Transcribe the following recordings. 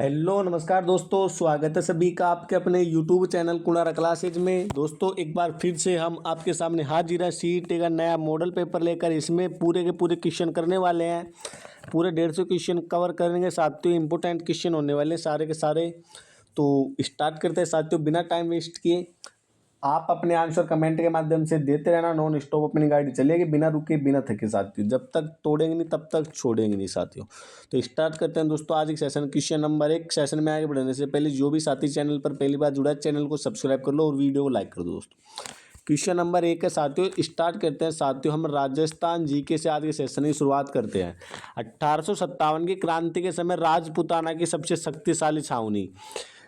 Hello नमस्कार दोस्तों, स्वागत है सभी का आपके अपने यूट्यूब चैनल कुणारा क्लासेज में। दोस्तों एक बार फिर से हम आपके सामने हाजिर है सीईटी का नया मॉडल पेपर लेकर। इसमें पूरे के पूरे क्वेश्चन करने वाले हैं, पूरे 150 क्वेश्चन कवर करेंगे साथियों। इंपॉर्टेंट क्वेश्चन होने वाले हैं सारे के सारे। तो स्टार्ट करते हैं साथियों बिना टाइम वेस्ट किए। आप अपने आंसर कमेंट के माध्यम से देते रहना, नॉन स्टॉप अपनी गाड़ी चलेगी बिना रुके बिना थके साथियों। जब तक तोड़ेंगे नहीं तब तक छोड़ेंगे नहीं साथियों। तो स्टार्ट करते हैं दोस्तों आज एक सेशन। Question number 1। सेशन में आगे बढ़ने से पहले जो भी साथी चैनल पर पहली बार जुड़ा है चैनल को सब्सक्राइब कर लो और वीडियो को लाइक कर दो दोस्तों। क्वेश्चन नंबर 1 है साथियों। स्टार्ट करते हैं साथियों, हम राजस्थान जीके से आज के सेशन की शुरुआत करते हैं। 1857 की क्रांति के समय राजपुताना की सबसे शक्तिशाली छावनी,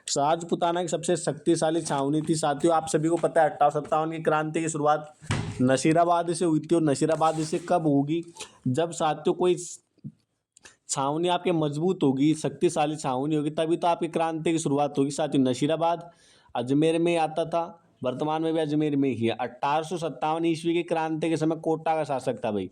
राजपुताना की सबसे शक्तिशाली छावनी थी साथियों। आप सभी को पता है 1857 की क्रांति की शुरुआत नसीराबाद से हुई थी। और नसीराबाद से कब होगी? जब साथियों कोई छावनी आपके मजबूत होगी, शक्तिशाली छावनी होगी, तभी तो आपकी क्रांति की शुरुआत होगी साथियों। नसीराबाद अजमेर में आता था, वर्तमान में भी अजमेर में ही है। 1857 ईस्वी की क्रांति के समय कोटा का शासक था भाई।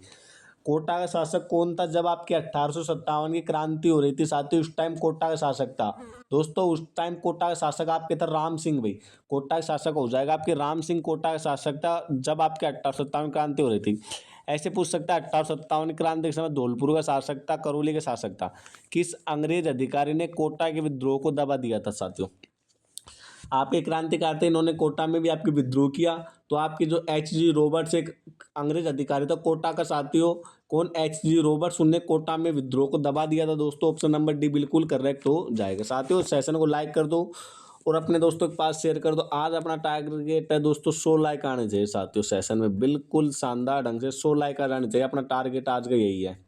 कोटा का शासक कौन था? जब आपकी 1857 की क्रांति हो रही थी साथियों, उस टाइम कोटा का शासक था दोस्तों। उस टाइम कोटा का शासक आपके था राम सिंह भाई। कोटा का शासक हो जाएगा आपके राम सिंह, कोटा का शासक था जब आपके 1857 क्रांति हो रही थी। ऐसे पूछ सकता है 1857 क्रांति के समय धौलपुर का शासक था, करौली का शासक था। किस अंग्रेज अधिकारी ने कोटा के विद्रोह को दबा दिया था साथियों? आपके क्रांतिकारी थे, इन्होंने कोटा में भी आपके विद्रोह किया। तो आपके जो H.G. रॉबर्ट्स एक अंग्रेज अधिकारी था कोटा का साथियों। कौन? H.G. रॉबर्ट्स। उनने कोटा में विद्रोह को दबा दिया था दोस्तों। ऑप्शन नंबर डी बिल्कुल करेक्ट हो जाएगा साथियों। सेशन को लाइक कर दो और अपने दोस्तों के पास शेयर कर दो। आज अपना टारगेट है दोस्तों 100 लाइक आने चाहिए साथियों। सेशन में बिल्कुल शानदार ढंग से 100 लाइक आने चाहिए। अपना टारगेट आज का यही है।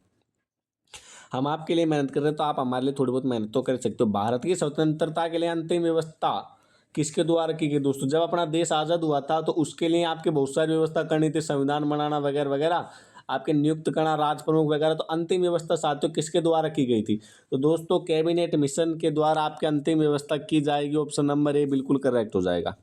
हम आपके लिए मेहनत कर रहे हैं तो आप हमारे लिए थोड़ी बहुत मेहनत तो कर सकते हो। भारत की स्वतंत्रता के लिए अंतिम व्यवस्था किसके द्वारा की गई दोस्तों? जब अपना देश आज़ाद हुआ था तो उसके लिए आपके बहुत सारी व्यवस्था करनी थी, संविधान बनाना वगैरह वगैरह, आपके नियुक्त करना राज प्रमुख वगैरह। तो अंतिम व्यवस्था साथियों किसके द्वारा की गई थी? तो दोस्तों कैबिनेट मिशन के द्वारा आपकी अंतिम व्यवस्था की जाएगी। ऑप्शन नंबर ए बिल्कुल करेक्ट हो जाएगा।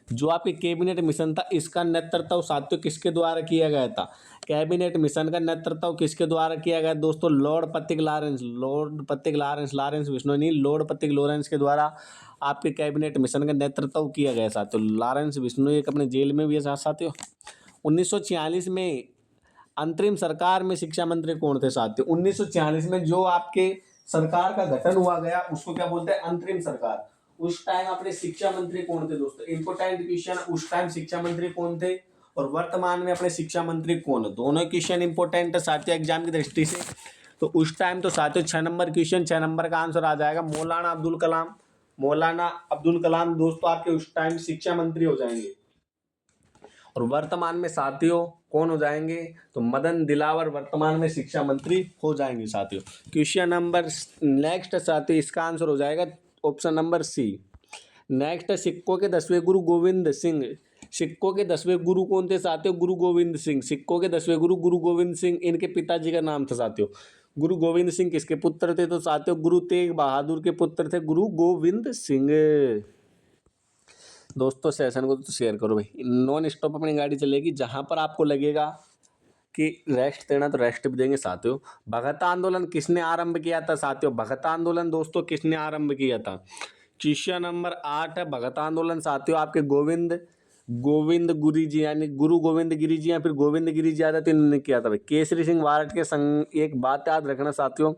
जो आपके कैबिनेट मिशन था इसका नेतृत्व साथियों किसके द्वारा किया गया था? कैबिनेट मिशन का नेतृत्व किसके द्वारा किया गया दोस्तों? लॉर्ड पथिक लॉरेंस, लॉर्ड पथिक लॉरेंस, लॉरेंस बिश्नोई नहीं, लॉर्ड पथिक लॉरेंस के द्वारा आपके कैबिनेट मिशन का नेतृत्व किया गया साथियों। लॉरेंस बिश्नोई एक अपने जेल में भी है साथियों। 1946 में अंतरिम सरकार में शिक्षा मंत्री कौन थे साथियों? 1946 में जो आपके सरकार का गठन हुआ गया उसको क्या बोलते हैं? अंतरिम सरकार। उस टाइम अपने शिक्षा मंत्री कौन थे दोस्तों? इंपोर्टेंट क्वेश्चन, उस टाइम शिक्षा मंत्री कौन थे और वर्तमान में अपने शिक्षा मंत्री कौन है? दोनों क्वेश्चन इंपोर्टेंट है साथियों एग्जाम की दृष्टि से। तो उस टाइम तो साथियों 6 नंबर क्वेश्चन, 6 नंबर का आंसर आ जाएगा मौलाना अब्दुल कलाम। मौलाना अब्दुल कलाम दोस्तों आपके उस टाइम शिक्षा मंत्री हो जाएंगे। और वर्तमान में साथियों कौन हो जाएंगे? तो मदन दिलावर वर्तमान में शिक्षा मंत्री हो जाएंगे साथियों। क्वेश्चन नंबर नेक्स्ट साथियों, इसका आंसर हो जाएगा ऑप्शन नंबर सी। नेक्स्ट है सिक्कों के 10वें गुरु गोविंद सिंह। सिक्कों के 10वें गुरु कौन थे साथियों? गुरु गोविंद सिंह। सिक्कों के 10वें गुरु गुरु गोविंद सिंह, इनके पिताजी का नाम था साथियों। गुरु गोविंद सिंह किसके पुत्र थे? तो साथियों गुरु तेग बहादुर के पुत्र थे गुरु गोविंद सिंह। दोस्तों सेशन को तो शेयर करो भाई, नॉन स्टॉप अपनी गाड़ी चलेगी। जहां पर आपको लगेगा कि रेस्ट देना तो रेस्ट भी देंगे साथियों। भगत आंदोलन किसने आरंभ किया था साथियों? भगत आंदोलन दोस्तों किसने आरंभ किया था? क्वेश्चन नंबर 8 है भगत आंदोलन साथियों आपके गोविंद गोविंद गुरु जी यानी गुरु गोविंद गिरी जी या फिर गोविंद गिरी जी आदि इन्होंने किया था भाई। केसरी सिंह वारट के संग एक बात याद रखना साथियों,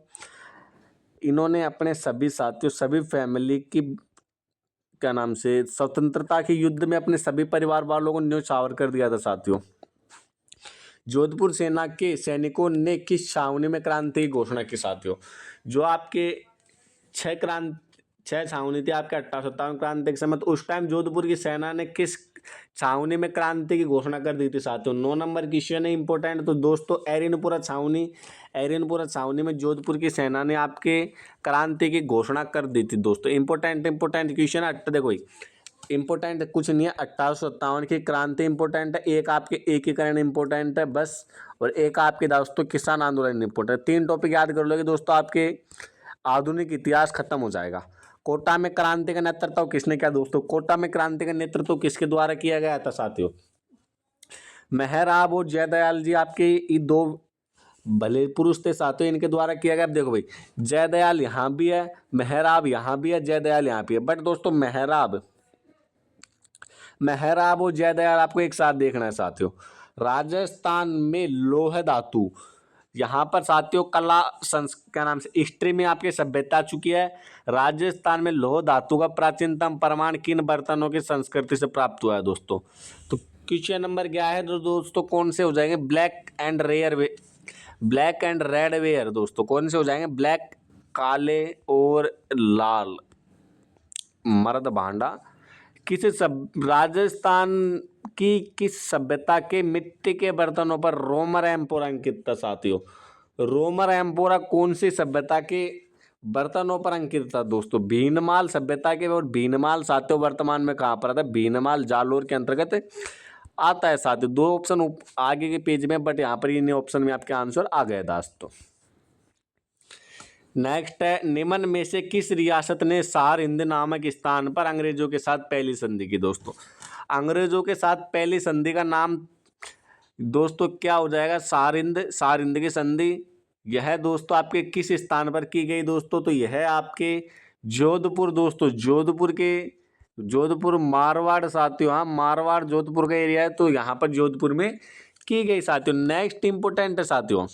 इन्होंने अपने सभी साथियों सभी फैमिली की क्या नाम से स्वतंत्रता के युद्ध में अपने सभी परिवार वालों को न्यौछावर कर दिया था साथियों। जोधपुर सेना के सैनिकों ने किस छावनी में क्रांति की घोषणा की साथियों? जो आपके छह छावनी थी आपके 1857 क्रांति के समय, तो उस टाइम जोधपुर की सेना ने किस छावनी में क्रांति की घोषणा कर दी थी साथियों? 9 नंबर क्वेश्चन है इंपॉर्टेंट। तो दोस्तों एरिनपुरा छावनी, एरिनपुरा छावनी में जोधपुर की सेना ने आपके क्रांति की घोषणा कर दी थी दोस्तों। इंपॉर्टेंट क्वेश्चन है। देखो इंपॉर्टेंट कुछ नहीं है, 1857 की क्रांति इंपॉर्टेंट है, एक आपके एकीकरण इंपॉर्टेंट है बस, और एक आपके दोस्तों किसान आंदोलन इंपॉर्टेंट है। 3 टॉपिक याद कर लोगे दोस्तों, आपके आधुनिक इतिहास खत्म हो जाएगा। कोटा में क्रांति का नेतृत्व किसने किया दोस्तों? कोटा में क्रांति का नेतृत्व किसके द्वारा किया गया था साथियों? मेहराब और जयदयाल जी आपके ये दो भले पुरुष थे साथियों, इनके द्वारा किया गया। अब देखो भाई, जयदयाल यहाँ भी है, मेहराब यहाँ भी है, जयदयाल यहाँ भी है। बट दोस्तों मेहराब और जयदयाल आपको एक साथ देखना है साथियों। राजस्थान में लौह धातु, यहाँ पर साथियों कला क्या नाम से हिस्ट्री में आपके सभ्यता चुकी है। राजस्थान में लौह धातु का प्राचीनतम प्रमाण किन बर्तनों की संस्कृति से प्राप्त हुआ है दोस्तों? तो क्वेश्चन नंबर क्या है तो दोस्तों कौन से हो जाएंगे? ब्लैक एंड रेड वेयर दोस्तों कौन से हो जाएंगे? ब्लैक काले और लाल मर्द भांडा। राजस्थान की किस सभ्यता के मिट्टी के बर्तनों पर रोमर एम्पोरा अंकित था साथियों? रोमर एम्पोरा कौन सी सभ्यता के बर्तनों पर अंकित था दोस्तों? भीनमाल सभ्यता के। और भीनमाल साथियों वर्तमान में कहाँ पर आता है? भीनमाल जालोर के अंतर्गत आता है साथियों। दो ऑप्शन आगे के पेज में, बट यहाँ पर इन ऑप्शन में आपके आंसर आ गए दोस्तों। नेक्स्ट है, निम्न में से किस रियासत ने सरहिंद नामक स्थान पर अंग्रेजों के साथ पहली संधि की? दोस्तों अंग्रेजों के साथ पहली संधि का नाम दोस्तों क्या हो जाएगा? सरहिंद की संधि। यह दोस्तों आपके किस स्थान पर की गई दोस्तों? तो यह आपके जोधपुर दोस्तों, जोधपुर मारवाड़ साथियों। हाँ, मारवाड़ जोधपुर का एरिया है, तो यहाँ पर जोधपुर में की गई साथियों। नेक्स्ट इंपोर्टेंट है साथियों,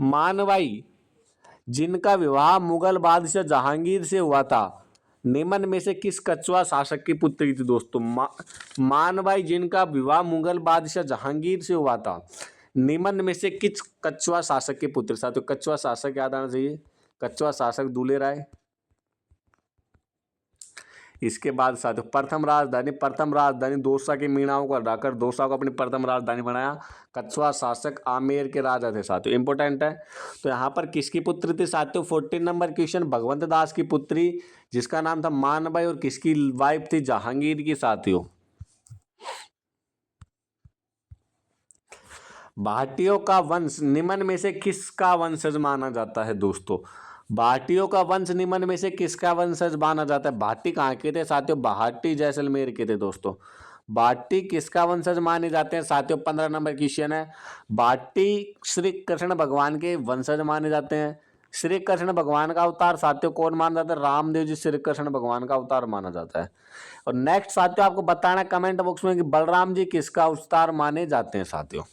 मानवाई जिनका विवाह मुगल बादशाह जहांगीर से हुआ था, निम्न में से किस कछुआ शासक की पुत्री थी दोस्तों? मानवाई जिनका विवाह मुगल बादशाह जहांगीर से हुआ था, निम्न में से किस कछुआ शासक की पुत्री? साथियों कछुआ शासक याद आना चाहिए, कछुआ शासक दूल्हे राय। इसके बाद साथियों प्रथम राजधानी दौसा की मीणाओं को हटाकर दौसा को अपनी प्रथम राजधानी बनाया। कछुआ शासक आमेर के राजा थे साथियों, इंपॉर्टेंट है। तो यहाँ पर किसकी पुत्री थी साथियों? 14 नंबर क्वेश्चन, भगवंत दास की पुत्री जिसका नाम था मानबाई, और किसकी वाइफ थी? जहांगीर की साथियों। भाटियों का वंश निम्न में से किसका वंशज माना जाता है दोस्तों? भाटियों का वंश निम्न में से किसका वंशज माना जाता है? भाटी कहाँ के थे साथियों? भाटी जैसलमेर के थे दोस्तों। भाटी किसका वंशज माने जाते हैं साथियों? 15 नंबर क्वेश्चन है। भाटी श्री कृष्ण भगवान के वंशज माने जाते हैं। श्री कृष्ण भगवान का अवतार साथियों कौन माना जाता है? रामदेव जी श्री कृष्ण भगवान का अवतार माना जाता है। और नेक्स्ट साथियों आपको बताना कमेंट बॉक्स में कि बलराम जी किसका अवतार माने जाते हैं साथियों?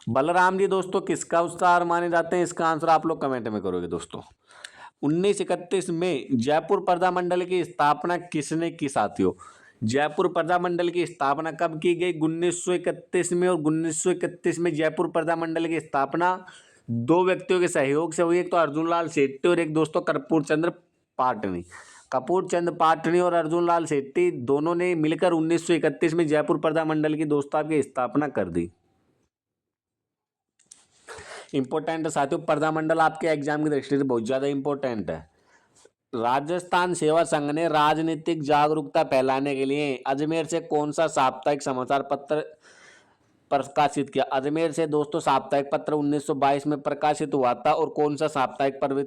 बलराम जी दोस्तों किसका अवतार माने जाते हैं? इसका आंसर आप लोग कमेंट में करोगे दोस्तों। 1931 में जयपुर प्रजामंडल की स्थापना किसने की साथियों? जयपुर प्रजामंडल की स्थापना कब की गई? 1931 में। और 1931 में जयपुर प्रजामंडल की स्थापना दो व्यक्तियों के सहयोग से हुई, एक तो अर्जुन लाल सेठी और एक दोस्तों कर्पूर चंद्र पाटनी। कपूर चंद पाटनी और अर्जुन लाल सेठी दोनों ने मिलकर 1931 में जयपुर प्रजामंडल की दोस्तों की स्थापना कर दी। इंपॉर्टेंट साथियों, प्रजामंडल आपके एग्जाम की दृष्टि से बहुत ज्यादा इंपॉर्टेंट है। राजस्थान सेवा संघ ने राजनीतिक जागरूकता फैलाने के लिए अजमेर से कौन सा साप्ताहिक समाचार पत्र प्रकाशित किया? अजमेर से दोस्तों साप्ताहिक पत्र 1922 में प्रकाशित हुआ था। और कौन सा साप्ताहिक पत्र?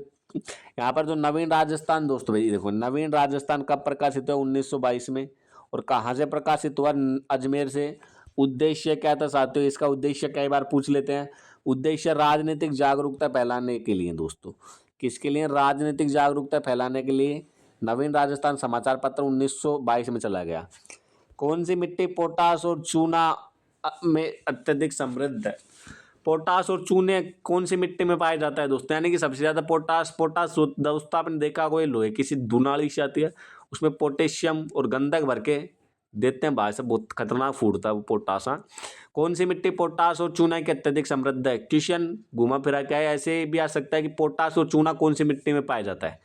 यहाँ पर जो नवीन राजस्थान दोस्तों भाई देखो, नवीन राजस्थान कब प्रकाशित हुआ? 1922 में। और कहाँ से प्रकाशित हुआ? अजमेर से। उद्देश्य क्या था साथियों? इसका उद्देश्य कई बार पूछ लेते हैं। उद्देश्य राजनीतिक जागरूकता फैलाने के लिए दोस्तों। किसके लिए? राजनीतिक जागरूकता फैलाने के लिए नवीन राजस्थान समाचार पत्र 1922 में चला गया। कौन सी मिट्टी पोटास और चूना में अत्यधिक समृद्ध है? पोटास और चूने कौन सी मिट्टी में पाया जाता है दोस्तों? यानी कि सबसे ज्यादा पोटास दोस्तों आपने देखा कोई लोहे किसी दुनाली से आती है, उसमें पोटेशियम और गंधक भर के देते हैं बाहर से, बहुत खतरनाक फूटता है वो पोटास। कौन सी मिट्टी पोटास और चूना की अत्यधिक समृद्ध है? क्वेश्चन घुमा फिरा क्या है, ऐसे भी आ सकता है कि पोटास और चूना कौन सी मिट्टी में पाया जाता है?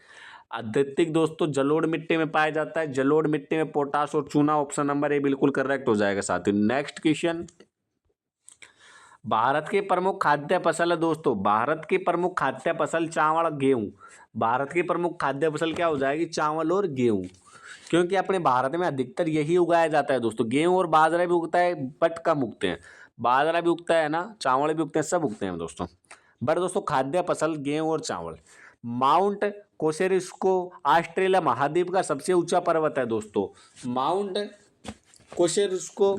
अत्यधिक दोस्तों जलोढ़ मिट्टी में पाया जाता है। जलोढ़ मिट्टी में पोटास और चूना, ऑप्शन नंबर ए बिल्कुल करेक्ट हो जाएगा साथियों। नेक्स्ट क्वेश्चन, भारत की प्रमुख खाद्य फसल है दोस्तों। भारत की प्रमुख खाद्य फसल चावल गेहूं। भारत की प्रमुख खाद्य फसल क्या हो जाएगी? चावल और गेहूं, क्योंकि अपने भारत में अधिकतर यही उगाया जाता है दोस्तों। गेहूं और बाजरा भी उगता है बट कम उगते हैं। बाजरा भी उगता है ना, चावल भी उगते हैं, सब उगते हैं दोस्तों। बट दोस्तों खाद्य फसल गेहूं और चावल। माउंट कोसेरिस्को ऑस्ट्रेलिया महाद्वीप का सबसे ऊंचा पर्वत है दोस्तों। माउंट कोसेरिस्को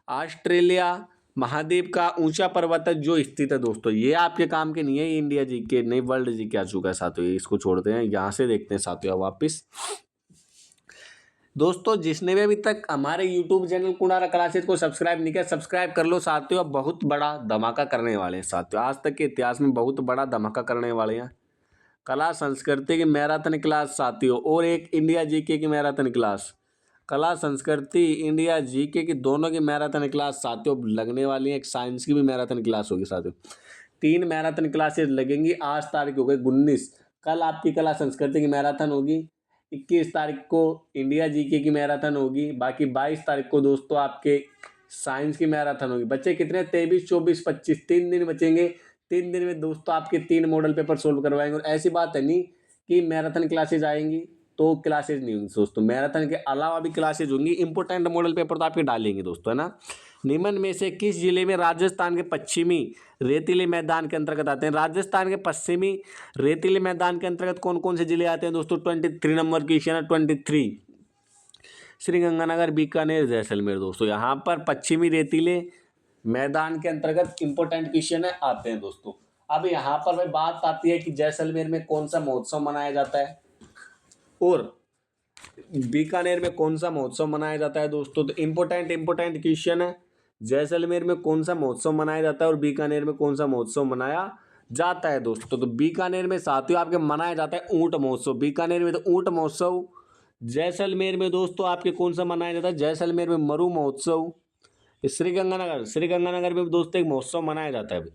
ऑस्ट्रेलिया महाद्वीप का ऊंचा पर्वत जो स्थित है दोस्तों, ये आपके काम के नहीं है, ये इंडिया जी के नहीं वर्ल्ड जी के आ चुका है साथियों, इसको छोड़ते हैं, यहाँ से देखते हैं साथियों वापिस। दोस्तों जिसने भी अभी तक हमारे YouTube चैनल कुणारा क्लासेस को सब्सक्राइब नहीं किया, सब्सक्राइब कर लो साथियों। अब बहुत बड़ा धमाका करने वाले हैं साथियों, आज तक के इतिहास में बहुत बड़ा धमाका करने वाले हैं। कला संस्कृति की मैराथन क्लास साथियों, और एक इंडिया जीके की मैराथन क्लास, कला संस्कृति इंडिया जीके की दोनों की मैराथन क्लास साथियों लगने वाली है। एक साइंस की भी मैराथन क्लास होगी साथियों, 3 मैराथन क्लासेस लगेंगी। आज तारीख हो गई 19, कल आपकी कला संस्कृति की मैराथन होगी, 21 तारीख को इंडिया जीके की मैराथन होगी, बाकी 22 तारीख को दोस्तों आपके साइंस की मैराथन होगी। बच्चे कितने, 23, 24, 25, 3 दिन बचेंगे। 3 दिन में दोस्तों आपके 3 मॉडल पेपर सोल्व करवाएंगे। और ऐसी बात है नहीं कि मैराथन क्लासेज आएंगी तो क्लासेज नहीं होंगी दोस्तों, मैराथन के अलावा भी क्लासेज होंगी। इंपोर्टेंट मॉडल पेपर तो आपके डालेंगे दोस्तों, है ना। निम्न में से किस जिले में राजस्थान के पश्चिमी रेतीले मैदान के अंतर्गत आते हैं? राजस्थान के पश्चिमी रेतीले मैदान के अंतर्गत कौन कौन से जिले आते हैं दोस्तों? 23 नंबर क्वेश्चन है, 23। श्रीगंगानगर, बीकानेर, जैसलमेर दोस्तों, यहाँ पर पश्चिमी रेतीले मैदान के अंतर्गत इंपोर्टेंट क्वेश्चन है आते हैं दोस्तों। अब यहाँ पर भाई बात आती है कि जैसलमेर में कौन सा महोत्सव मनाया जाता है और बीकानेर में कौन सा महोत्सव मनाया जाता है दोस्तों। तो इंपोर्टेंट क्वेश्चन है, जैसलमेर में कौन सा महोत्सव मनाया जाता है और बीकानेर में कौन सा महोत्सव मनाया जाता है दोस्तों। तो बीकानेर में साथियों आपके मनाया जाता है ऊंट महोत्सव, बीकानेर में तो ऊंट महोत्सव। जैसलमेर में दोस्तों आपके कौन सा मनाया जाता है? जैसलमेर में मरु महोत्सव। श्रीगंगानगर में दोस्तों एक महोत्सव मनाया जाता है।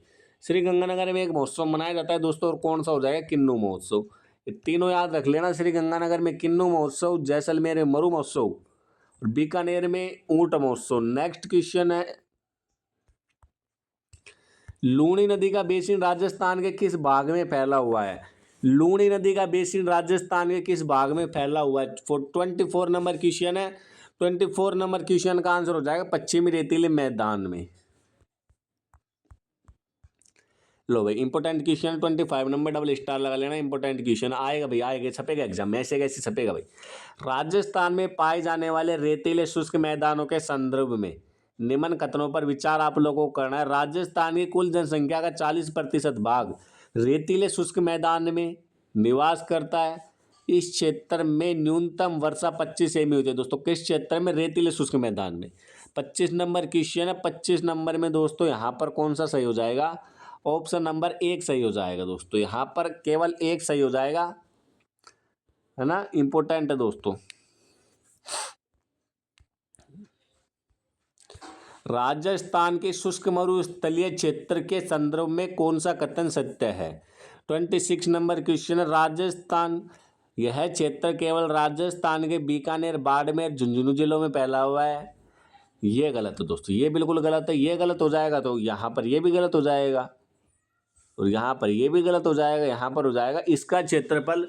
श्रीगंगानगर में एक महोत्सव मनाया जाता है दोस्तों, और कौन सा हो जाएगा? किन्नू महोत्सव। ये तीनों याद रख लेना, श्रीगंगानगर में किन्नू महोत्सव, जैसलमेर में मरु महोत्सव और बीकानेर में ऊंट महोत्सव। नेक्स्ट क्वेश्चन है, लूणी नदी का बेसिन राजस्थान के किस भाग में फैला हुआ है? लूणी नदी का बेसिन राजस्थान के किस भाग में फैला हुआ है? 24 नंबर क्वेश्चन है। 24 नंबर क्वेश्चन का आंसर हो जाएगा पश्चिमी रेतीले मैदान में। लो भाई important question 25 number, double star लगा लेना। इंपोर्टेंट क्वेश्चन आएगा भाई, आएगा, छपेगा एग्जाम में, ऐसे कैसे छपेगा भाई। राजस्थान में पाए जाने वाले रेतीले शुष्क मैदानों के संदर्भ में निम्न कथनों पर विचार आप लोगों को करना है। राजस्थान की कुल जनसंख्या का 40% भाग रेतीले शुष्क मैदान में निवास करता है। इस क्षेत्र में न्यूनतम वर्षा 25 सेमी होती है दोस्तों। किस क्षेत्र में? रेतीले शुष्क मैदान में। 25 नंबर क्वेश्चन है। 25 नंबर में दोस्तों यहाँ पर कौन सा सही हो जाएगा? ऑप्शन नंबर 1 सही हो जाएगा दोस्तों, यहाँ पर केवल 1 सही हो जाएगा, है ना। इंपोर्टेंट है दोस्तों। राजस्थान के शुष्क मरुस्थलीय क्षेत्र के संदर्भ में कौन सा कथन सत्य है? 26 नंबर क्वेश्चन है। राजस्थान, यह क्षेत्र केवल राजस्थान के बीकानेर, बाड़मेर, झुंझुनू जिलों में फैला हुआ है। ये गलत है दोस्तों, ये बिल्कुल गलत है। ये गलत हो जाएगा तो यहाँ पर ये भी गलत हो जाएगा और यहाँ पर ये भी गलत हो जाएगा। यहाँ पर हो जाएगा इसका क्षेत्रफल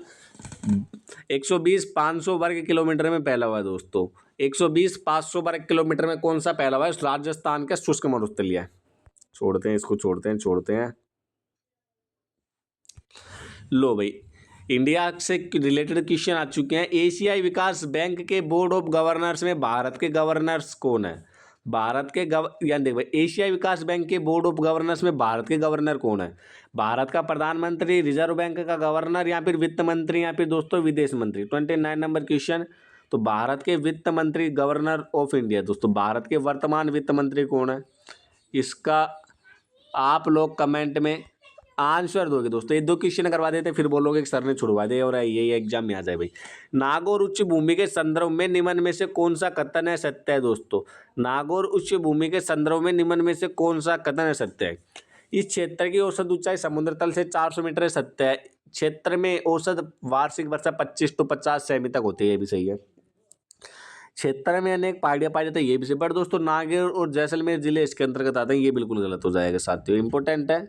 120-500 वर्ग किलोमीटर में फैला हुआ है दोस्तों। 120-500 वर्ग किलोमीटर में कौन सा फैला हुआ है? राजस्थान का शुष्क मरुस्थलीय। छोड़ते हैं इसको, छोड़ते हैं। लो भाई इंडिया से रिलेटेड क्वेश्चन आ चुके हैं। एशियाई विकास बैंक के बोर्ड ऑफ गवर्नर्स में भारत के गवर्नर्स कौन है? भारत के यानी देख भाई, एशियाई विकास बैंक के बोर्ड ऑफ गवर्नर्स में भारत के गवर्नर कौन है? भारत का प्रधानमंत्री, रिजर्व बैंक का गवर्नर, या फिर वित्त मंत्री, या फिर दोस्तों विदेश मंत्री। 29 नंबर क्वेश्चन, तो भारत के वित्त मंत्री, गवर्नर ऑफ इंडिया। दोस्तों भारत के वर्तमान वित्त मंत्री कौन है? इसका आप लोग कमेंट में आंसर दोगे दोस्तों। ये 2 क्वेश्चन करवा देते फिर बोलोगे कि सर ने छुड़वा दिया और यही एग्जाम में आ जाए भाई। नागौर उच्च भूमि के संदर्भ में निम्न में से कौन सा कथन है सत्य है दोस्तों? नागौर उच्च भूमि के संदर्भ में निम्न में से कौन सा कथन है सत्य है? इस क्षेत्र की औसत ऊंचाई समुद्र तल से 400 मीटर है, सत्य है। क्षेत्र में औसत वार्षिक वर्षा 25 to 50 सेमी तक होती है, ये भी सही है। क्षेत्र में अनेक पहाड़ियां पाई जाती है, ये भी सही। बट दोस्तों नागौर और जैसलमेर जिले इसके अंतर्गत आते हैं, ये बिल्कुल गलत हो जाएगा साथियों। इंपोर्टेंट है,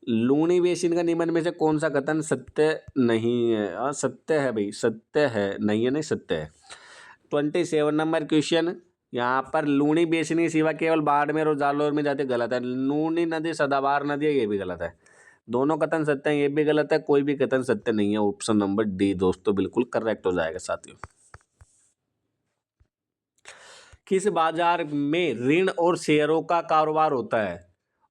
लूनी बेसिन का निम्न में से कौन सा कथन सत्य नहीं है? हाँ सत्य है भाई, सत्य है, नहीं है नहीं, सत्य है। 27 नंबर क्वेश्चन, यहाँ पर लूनी बेसिन की सेवा केवल बाड़मेर और जालौर में जाते, गलत है। लूनी नदी सदाबहार नदी है, ये भी गलत है। दोनों कथन सत्य हैं, ये भी गलत है। कोई भी कथन सत्य नहीं है। ऑप्शन नंबर डी दोस्तों बिल्कुल करेक्ट हो जाएगा साथियों। किस बाजार में ऋण और शेयरों का कारोबार होता है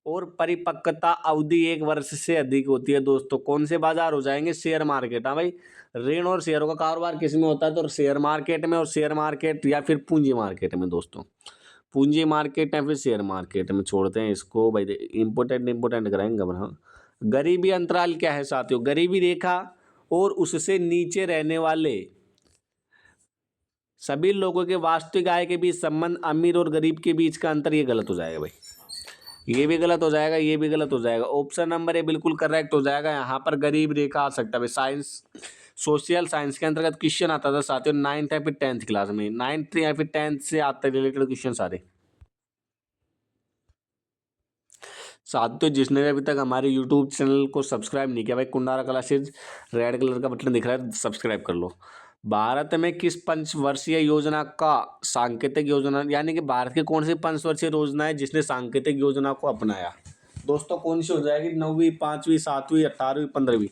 और परिपक्वता अवधि 1 वर्ष से अधिक होती है? दोस्तों कौन से बाजार हो जाएंगे? Share market. हाँ भाई, ऋण और शेयरों का कारोबार किस में होता है? तो शेयर मार्केट में, और शेयर मार्केट या फिर पूंजी मार्केट में। दोस्तों पूंजी मार्केट या फिर शेयर मार्केट में छोड़ते हैं इसको भाई, इंपोर्टेंट कराएंगे। हाँ, गरीबी अंतराल क्या है साथियों? गरीबी रेखा और उससे नीचे रहने वाले सभी लोगों के वास्तविक आय के बीच संबंध, अमीर और गरीब के बीच का अंतर। ये गलत हो जाएगा भाई, ये भी गलत हो जाएगा, ये भी गलत हो जाएगा। ऑप्शन नंबर ए बिल्कुल करेक्ट हो जाएगा। यहाँ पर गरीब रेखा आ सकता है भाई। साइंस, सोशल साइंस के अंतर्गत क्वेश्चन आता था साथियों 9th या फिर 10th क्लास में। 9th या फिर 10th से आते रिलेटेड क्वेश्चन सारे। साथियों जिसने भी अभी तक हमारे यूट्यूब चैनल को सब्सक्राइब नहीं किया भाई, कुंडारा क्लासेज रेड कलर का बटन दिख रहा है, सब्सक्राइब कर लो। भारत में किस पंचवर्षीय योजना का सांकेतिक योजना, यानी कि भारत की कौन सी पंचवर्षीय योजना है जिसने सांकेतिक योजना को अपनाया? दोस्तों कौन सी हो जाएगी? 9वीं, 5वीं, 7वीं, 18वीं, 15वीं?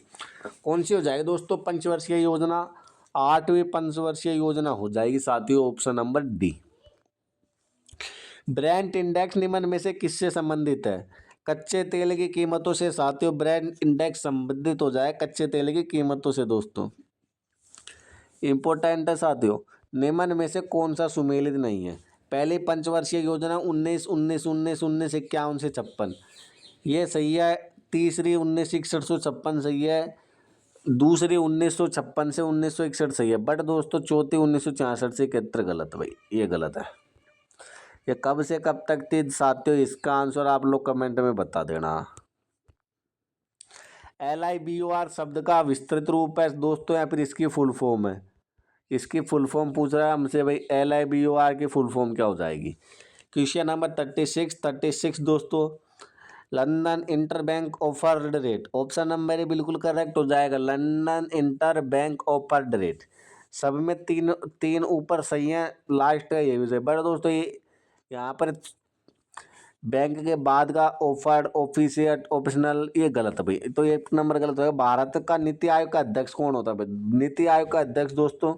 कौन सी हो जाएगी दोस्तों पंचवर्षीय योजना? 8वीं पंचवर्षीय योजना हो जाएगी साथियों, option number D. Brent index निम्न में से किससे संबंधित है? कच्चे तेल की कीमतों से साथियों ब्रेंट इंडेक्स संबंधित हो जाए कच्चे तेल की कीमतों से। दोस्तों इंपॉर्टेंट है साथियों, निम्न में से कौन सा सुमेलित नहीं है? पहली पंचवर्षीय योजना 19 19 19 19 51 से 56, ये सही है। तीसरी 1961 से 56 सही है। दूसरी 1956 से 1961 सही है। बट दोस्तों चौथी 1966 से 71 गलत भाई, ये गलत है। ये कब से कब तक थी साथियों? इसका आंसर आप लोग कमेंट में बता देना। LIBOR शब्द का विस्तृत रूप है दोस्तों या फिर इसकी फुल फॉर्म है? इसकी फुल फॉर्म पूछ रहा है हमसे भाई, LIBOR की फुल फॉर्म क्या हो जाएगी? क्वेश्चन नंबर 36 दोस्तों, London inter bank offered rate. Option number A बिल्कुल करेक्ट हो जाएगा, London inter bank offered rate. सब में तीन तीन ऊपर सही है, लास्ट का ये भी सही। बट दोस्तों ये यहाँ पर बैंक के बाद का ऑफर्ड, ऑफिशियल, ऑप्शनल, ये गलत है भाई, तो 1 नंबर गलत होगा। भारत का नीति आयोग का अध्यक्ष कौन होता है भाई? नीति आयोग का अध्यक्ष दोस्तों,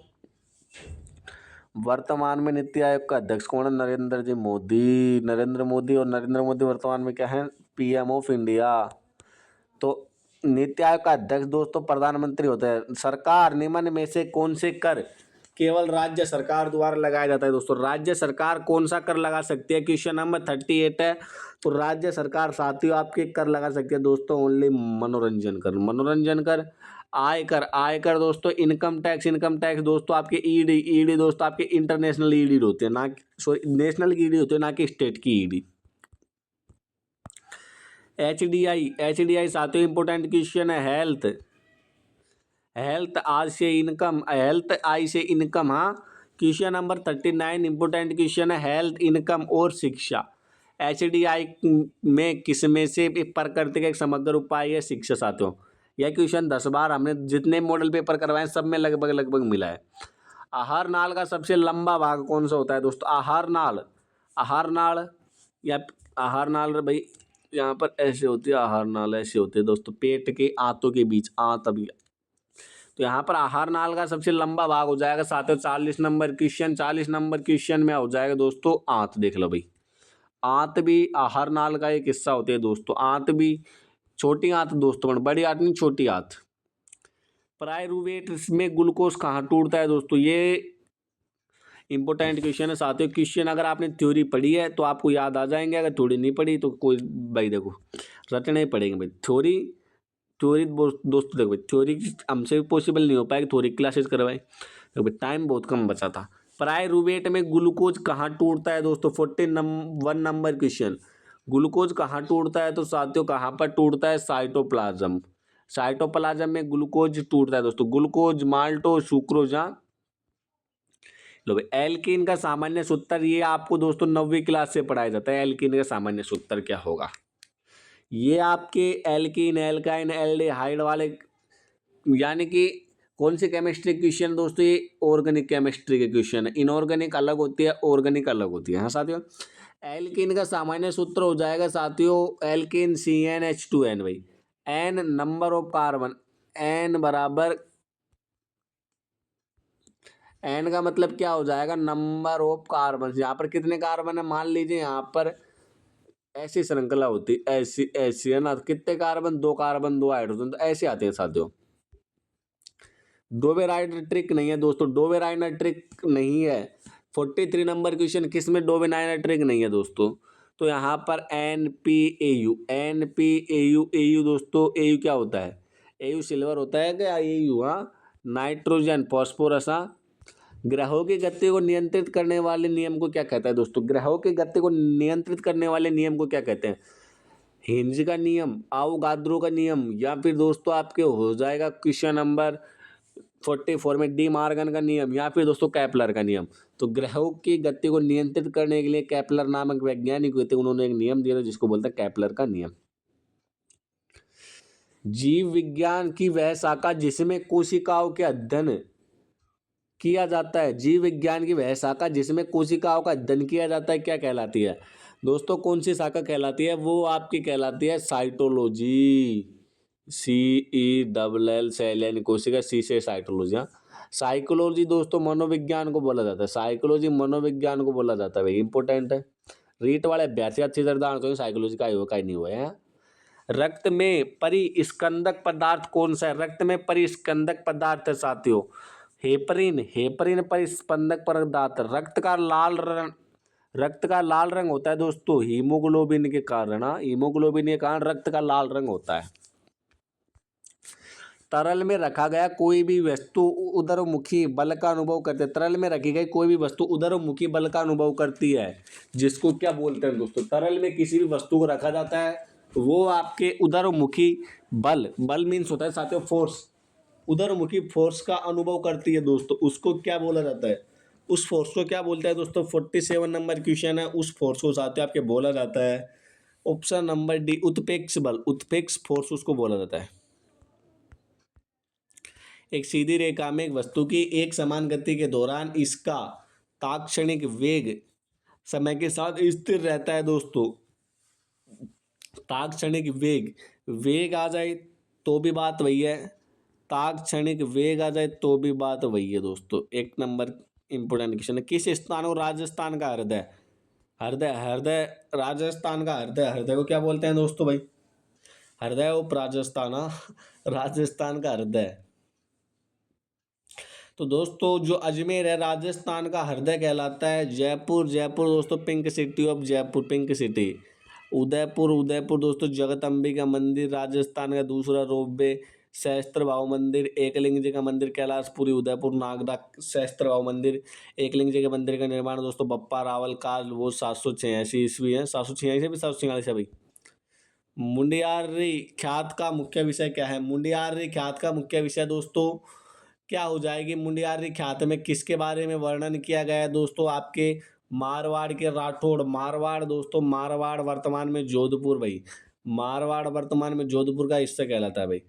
वर्तमान में नीति आयोग का अध्यक्ष कौन है? नरेंद्र मोदी। और नरेंद्र मोदी वर्तमान में क्या है? PM of India. तो नीति आयोग का अध्यक्ष दोस्तों प्रधानमंत्री होता है। सरकार निम्न में से कौन से कर केवल राज्य सरकार द्वारा लगाया जाता है? दोस्तों राज्य सरकार कौन सा कर लगा सकती है? क्वेश्चन नंबर 38 है। तो राज्य सरकार साथियों आपके कर लगा सकती है दोस्तों, ओनली मनोरंजन कर, आयकर दोस्तों, इनकम टैक्स दोस्तों आपके ईडी दोस्तों आपके इंटरनेशनल ईडी होते हैं, ना सॉरी नेशनल की ईडी होते हैं, ना कि स्टेट की ईडी। HDI साथियों इंपोर्टेंट क्वेश्चन है। हेल्थ आई से इनकम। हाँ, क्वेश्चन नंबर 39 इंपोर्टेंट क्वेश्चन है, हेल्थ, इनकम और शिक्षा। HDI में किसमें से एक प्रकृति का एक समग्र उपाय है? शिक्षा साथियों। यह क्वेश्चन 10 बार हमने जितने मॉडल पेपर करवाए सब में लगभग मिला है। आहार नाल का सबसे लंबा भाग कौन सा होता है दोस्तों? आहार नाल या आहार नाल भाई, यहाँ पर ऐसे होती है, आहार नाल ऐसे होते हैं दोस्तों, पेट के आंतों के बीच, आंत अभी। तो यहाँ पर आहार नाल का सबसे लंबा भाग हो जाएगा साथियों 40 नंबर क्वेश्चन में हो जाएगा दोस्तों आंत। देख लो भाई, आंत भी आहार नाल का एक हिस्सा होती है दोस्तों। आंत भी, छोटी आंत दोस्तों, बड़ी आंत नहीं, छोटी आंत। पाइरूवेट में ग्लूकोज कहाँ टूटता है दोस्तों? ये इंपॉर्टेंट क्वेश्चन है साथियों। क्वेश्चन अगर आपने थ्योरी पढ़ी है तो आपको याद आ जाएंगे, अगर थ्योरी नहीं पढ़ी तो कोई भाई देखो रटने ही पड़ेंगे भाई। थ्योरी दोस्तों देखो भाई, थ्योरी हमसे भी पॉसिबल नहीं हो पाएगी, थ्योरी क्लासेस करवाए, देखो भाई टाइम बहुत कम बचा था। पाइरूवेट में ग्लूकोज कहाँ टूटता है दोस्तों? 41 नंबर क्वेश्चन, ग्लूकोज कहाँ टूटता है? तो साथियों कहाँ पर टूटता है? साइटोप्लाज्म में ग्लूकोज टूटता है दोस्तों। Glucose, maltose, sucrose. लो भाई, एल्कीन का सामान्य सूत्र, ये आपको दोस्तों 9वीं क्लास से पढ़ाया जाता है। एल्कीन का सामान्य सूत्र क्या होगा? ये आपके एल्कीन, एल्काइन, एल्डिहाइड वाले, यानी कि कौन सी केमिस्ट्री क्वेश्चन दोस्तों? ये ऑर्गेनिक केमिस्ट्री के क्वेश्चन है। इनऑर्गेनिक अलग होती है, ऑर्गेनिक अलग होती है। हाँ साथियों, एल्कीन का सामान्य सूत्र हो जाएगा साथियों एल्कीन CnH2n भाई। n number of carbon, n बराबर एन का मतलब क्या हो जाएगा, नंबर ऑफ कार्बन। यहाँ पर कितने कार्बन है, मान लीजिए यहाँ पर ऐसी श्रृंखला होती, ऐसी ऐसी है ना, कितने कार्बन, 2 कार्बन 2 हाइड्रोजन, तो ऐसे आते हैं साथियों। डोबेराइड नहीं है दोस्तों, डोबेराइड नहीं है। 43 नंबर क्वेश्चन, किस में डोबेराइड नहीं है दोस्तों, तो यहाँ पर NPAU, NPAU दोस्तों, एयू क्या होता है, एयू सिल्वर होता है क्या, एयू, हाँ, नाइट्रोजन फॉस्फोरस, हाँ। ग्रहों की गति को नियंत्रित करने वाले नियम को क्या कहता है दोस्तों, ग्रहों की गति को नियंत्रित करने वाले नियम को क्या कहते हैं, हिंज का नियम, आवोगाद्रो का नियम, या फिर दोस्तों आपके हो जाएगा क्वेश्चन नंबर 44 में डी मार्गन का नियम, या फिर दोस्तों कैपलर का नियम। तो ग्रहों की गति को नियंत्रित करने के लिए कैपलर नामक वैज्ञानिक हुए थे, उन्होंने एक नियम दिया था जिसको बोलते हैं कैपलर का नियम। जीव विज्ञान की वह शाखा जिसमें कोशिकाओं के अध्ययन किया जाता है, जीव विज्ञान की वह शाखा जिसमें कोशिकाओं का अध्ययन किया जाता है, क्या कहलाती है दोस्तों, कौन सी शाखा कहलाती है, वो आपकी कहलाती है साइटोलॉजी। CELL सेल यानी कोशिका, सी से साइटोलॉजी। हाँ, साइकोलॉजी दोस्तों मनोविज्ञान को बोला जाता है, साइकोलॉजी मनोविज्ञान को बोला जाता है भाई, इंपॉर्टेंट है। रीट वाले अभ्यासी अच्छी तरह तो साइकोलॉजी का ही हुआ, का ही नहीं हुआ है। रक्त में परिस्कंदक पदार्थ कौन सा है, रक्त में परिस्कंदक पदार्थ है साथियों, हेपरिन, हेपरिन परिस्पंदक पदार्थ। रक्त का लाल रंग होता है दोस्तों हीमोग्लोबिन के कारण, हाँ, हीमोग्लोबिन के कारण रक्त का लाल रंग होता है। तरल में रखा गया कोई भी वस्तु उदरमुखी बल का अनुभव करती है, तरल में रखी गई कोई भी वस्तु उदरमुखी बल का अनुभव करती है, जिसको क्या बोलते हैं दोस्तों, तरल में किसी भी वस्तु को रखा जाता है वो आपके उदरमुखी बल, बल मीन्स होता है साथियों फोर्स, उदरमुखी फोर्स का अनुभव करती है दोस्तों, उसको क्या बोला जाता है, उस फोर्स को क्या बोलते हैं दोस्तों। 47 नंबर क्वेश्चन है, उस फोर्स को साथियों आपके बोला जाता है ऑप्शन नंबर डी, उत्प्रेक्षी बल, उत्प्रेक्षी फोर्स उसको बोला जाता है। एक सीधी रेखा में एक वस्तु की एक समान गति के दौरान इसका तात्क्षणिक वेग समय के साथ स्थिर रहता है दोस्तों। तात्क्षणिक वेग, वेग आ जाए तो भी बात वही है, तात्क्षणिक वेग आ जाए तो भी बात वही है दोस्तों। एक नंबर इंपोर्टेंट क्वेश्चन है, किस स्थान को राजस्थान का हृदय, हृदय हृदय राजस्थान का हृदय, हृदय को क्या बोलते हैं दोस्तों भाई, हृदय उप राजस्थान, राजस्थान का हृदय। तो दोस्तों जो अजमेर है राजस्थान का हृदय कहलाता है। जयपुर, जयपुर दोस्तों pink city of Jaipur, pink city. Udaipur, Udaipur दोस्तों जगदम्बिका मंदिर राजस्थान का दूसरा रोपवे। सहस्त्र भाव मंदिर एकलिंग जी का मंदिर कैलाशपुरी उदयपुर नागदा सहस्त्र भाव मंदिर। एकलिंग जी के मंदिर का निर्माण दोस्तों बप्पा रावल काल वो 786 ईस्वी है, 786 भी 746 है भाई। मुंडियारी ख्यात का मुख्य विषय क्या है, मुंडियारी ख्यात का मुख्य विषय दोस्तों क्या हो जाएगी, मुंडियारी ख्यात में किसके बारे में वर्णन किया गया है दोस्तों, आपके मारवाड़ के राठौड़, मारवाड़ दोस्तों, मारवाड़ वर्तमान में जोधपुर भाई, मारवाड़ वर्तमान में जोधपुर का हिस्सा कहलाता है भाई।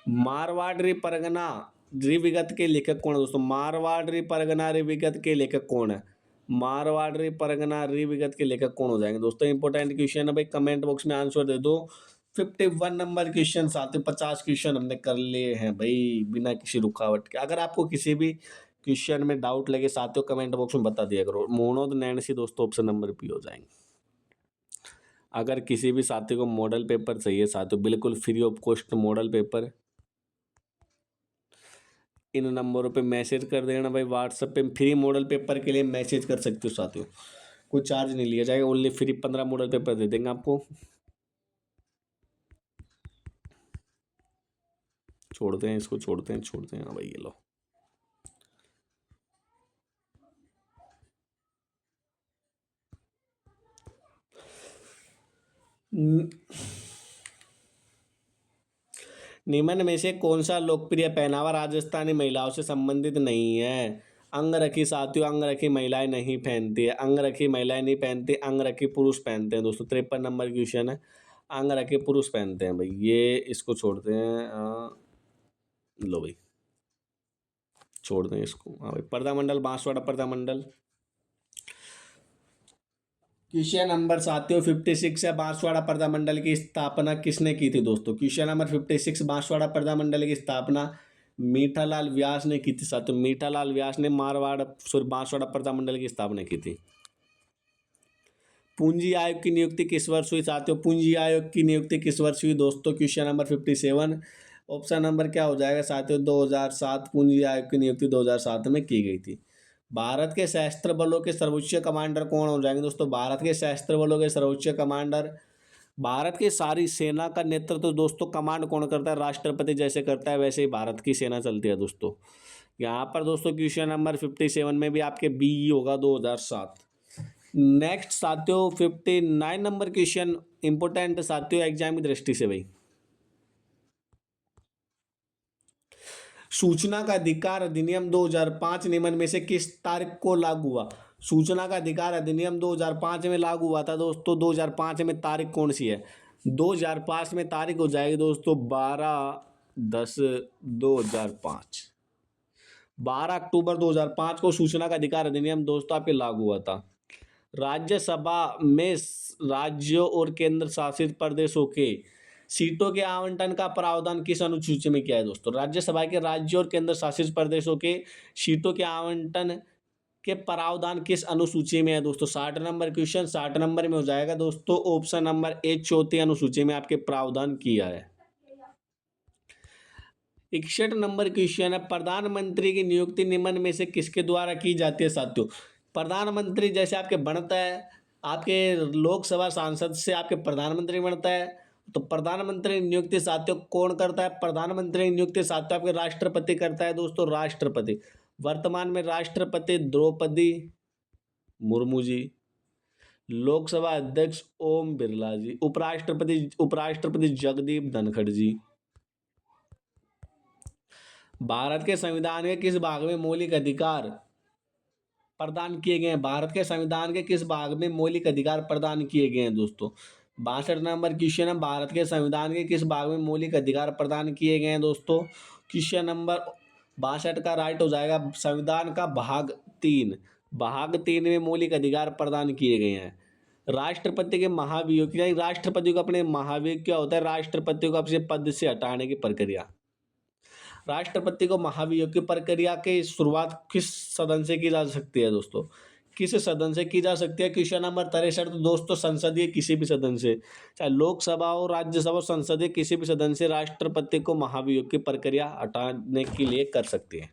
मारवाड़ी परगना रिविगत के लेखक कौन है दोस्तों, मारवाड़ी परगना रिविगत के लेखक कौन है, मारवाड़ी परगना रिविगत के लेखक कौन हो जाएंगे दोस्तों। इंपॉर्टेंट क्वेश्चन है भाई, कमेंट बॉक्स में आंसर दे दो। 51 नंबर क्वेश्चन साथ 50 क्वेश्चन हमने कर लिए हैं भाई बिना किसी रुकावट के। अगर आपको किसी भी क्वेश्चन में डाउट लगे साथियों कमेंट बॉक्स में बता दिया करो। मोनो तो नैन सी दोस्तों ऑप्शन नंबर पी हो जाएंगे। अगर किसी भी साथी को मॉडल पेपर चाहिए साथियों बिल्कुल free of cost model paper, इन नंबरों पे मैसेज कर देना भाई, व्हाट्सएप पे फ्री मॉडल पेपर के लिए मैसेज कर सकते हो साथियों, कोई चार्ज नहीं लिया जाएगा, ओनली फ्री 15 मॉडल पेपर दे देंगे आपको। छोड़ते हैं इसको, छोड़ते हैं हाँ भाई ये लो। निम्न में से कौन सा लोकप्रिय पहनावा राजस्थानी महिलाओं से संबंधित नहीं है। अंगरखी साथियों, अंगरखी महिलाएं नहीं पहनती है, अंगरखी महिलाएं नहीं पहनती, अंगरखी पुरुष पहनते हैं दोस्तों। 53 नंबर क्वेश्चन है, अंगरखी पुरुष पहनते हैं भाई, ये इसको छोड़ते हैं। लो भाई छोड़ दें इसको, हाँ भाई। पर्दा मंडल, बांसवाड़ा पर्दा मंडल। क्वेश्चन नंबर साथियों 56 है, बांसवाड़ा पर्दा मंडल की स्थापना किसने की थी दोस्तों। क्वेश्चन नंबर 56 बांसवाड़ा पर्दा मंडल की स्थापना मीठालाल व्यास ने की थी साथियों, मीठालाल व्यास ने मारवाड़ सॉरी बांसवाड़ा प्रजामंडल की स्थापना की थी। पूंजी आयोग की नियुक्ति किस वर्ष हुई साथियों? पूंजी आयोग की नियुक्ति किस वर्ष हुई दोस्तों? Question number 57। ऑप्शन नंबर क्या हो जाएगा साथियों? 2007। पूंजी आयोग की नियुक्ति 2007 में की गई थी। भारत के सशस्त्र बलों के सर्वोच्च कमांडर कौन हो जाएंगे दोस्तों? भारत के सशस्त्र बलों के सर्वोच्च कमांडर, भारत की सारी सेना का नेतृत्व तो दोस्तों कमांड कौन करता है? राष्ट्रपति जैसे करता है वैसे ही भारत की सेना चलती है दोस्तों। यहाँ पर दोस्तों क्वेश्चन नंबर 57 में भी आपके बी होगा 2007। नेक्स्ट साथियों 59 नंबर क्वेश्चन इंपोर्टेंट साथियों एग्जाम की दृष्टि से भाई। सूचना का अधिकार अधिनियम 2005 निम्न में से किस तारीख को लागू हुआ? सूचना का अधिकार अधिनियम 2005 में लागू हुआ था दोस्तों। 2005 में तारीख कौन सी है? 2005 में तारीख हो जाएगी दोस्तों 12/10/2005। 12 अक्टूबर 2005 को सूचना का अधिकार अधिनियम दोस्तों आपके लागू हुआ था। राज्यसभा में राज्यों और केंद्र शासित प्रदेशों के सीटों के आवंटन का प्रावधान किस अनुसूची में किया है दोस्तों? राज्यसभा के राज्यों और केंद्र शासित प्रदेशों के सीटों के आवंटन के प्रावधान किस अनुसूची में है दोस्तों? 60 नंबर क्वेश्चन 60 नंबर में हो जाएगा दोस्तों। ऑप्शन नंबर ए चौथी अनुसूची में आपके प्रावधान किया है। 61 नंबर क्वेश्चन है प्रधानमंत्री की नियुक्ति निम्न में से किसके द्वारा की जाती है साथियों? प्रधानमंत्री जैसे आपके बनता है, आपके लोकसभा सांसद से आपके प्रधानमंत्री बनता है, तो प्रधानमंत्री नियुक्ति साथियों कौन करता है? प्रधानमंत्री नियुक्ति साथियों आपके राष्ट्रपति करता है दोस्तों, राष्ट्रपति। वर्तमान में राष्ट्रपति द्रौपदी मुर्मू जी, लोकसभा अध्यक्ष ओम बिरला जी, उपराष्ट्रपति जगदीप धनखड़ जी। भारत के संविधान के किस भाग में मौलिक अधिकार प्रदान किए गए हैं? भारत के संविधान के किस भाग में मौलिक अधिकार प्रदान किए गए हैं दोस्तों? 62 नंबर क्वेश्चन है भारत के संविधान के किस भाग में मौलिक अधिकार प्रदान किए गए हैं दोस्तों? क्वेश्चन नंबर 62 का राइट हो जाएगा संविधान का भाग 3। भाग 3 में मौलिक अधिकार प्रदान किए गए हैं। राष्ट्रपति के महाभियोग, राष्ट्रपति को अपने महाभियोग क्या होता है? राष्ट्रपति को अपने पद से हटाने की प्रक्रिया। राष्ट्रपति को महाभियोग की प्रक्रिया की शुरुआत किस सदन से की जा सकती है दोस्तों? किस सदन से की जा सकती है? क्वेश्चन नंबर 63 तो दोस्तों संसदीय किसी भी सदन से, चाहे लोकसभा हो, राज्यसभा हो, संसदीय किसी भी सदन से राष्ट्रपति को महाभियोग की प्रक्रिया हटाने के लिए कर सकती है।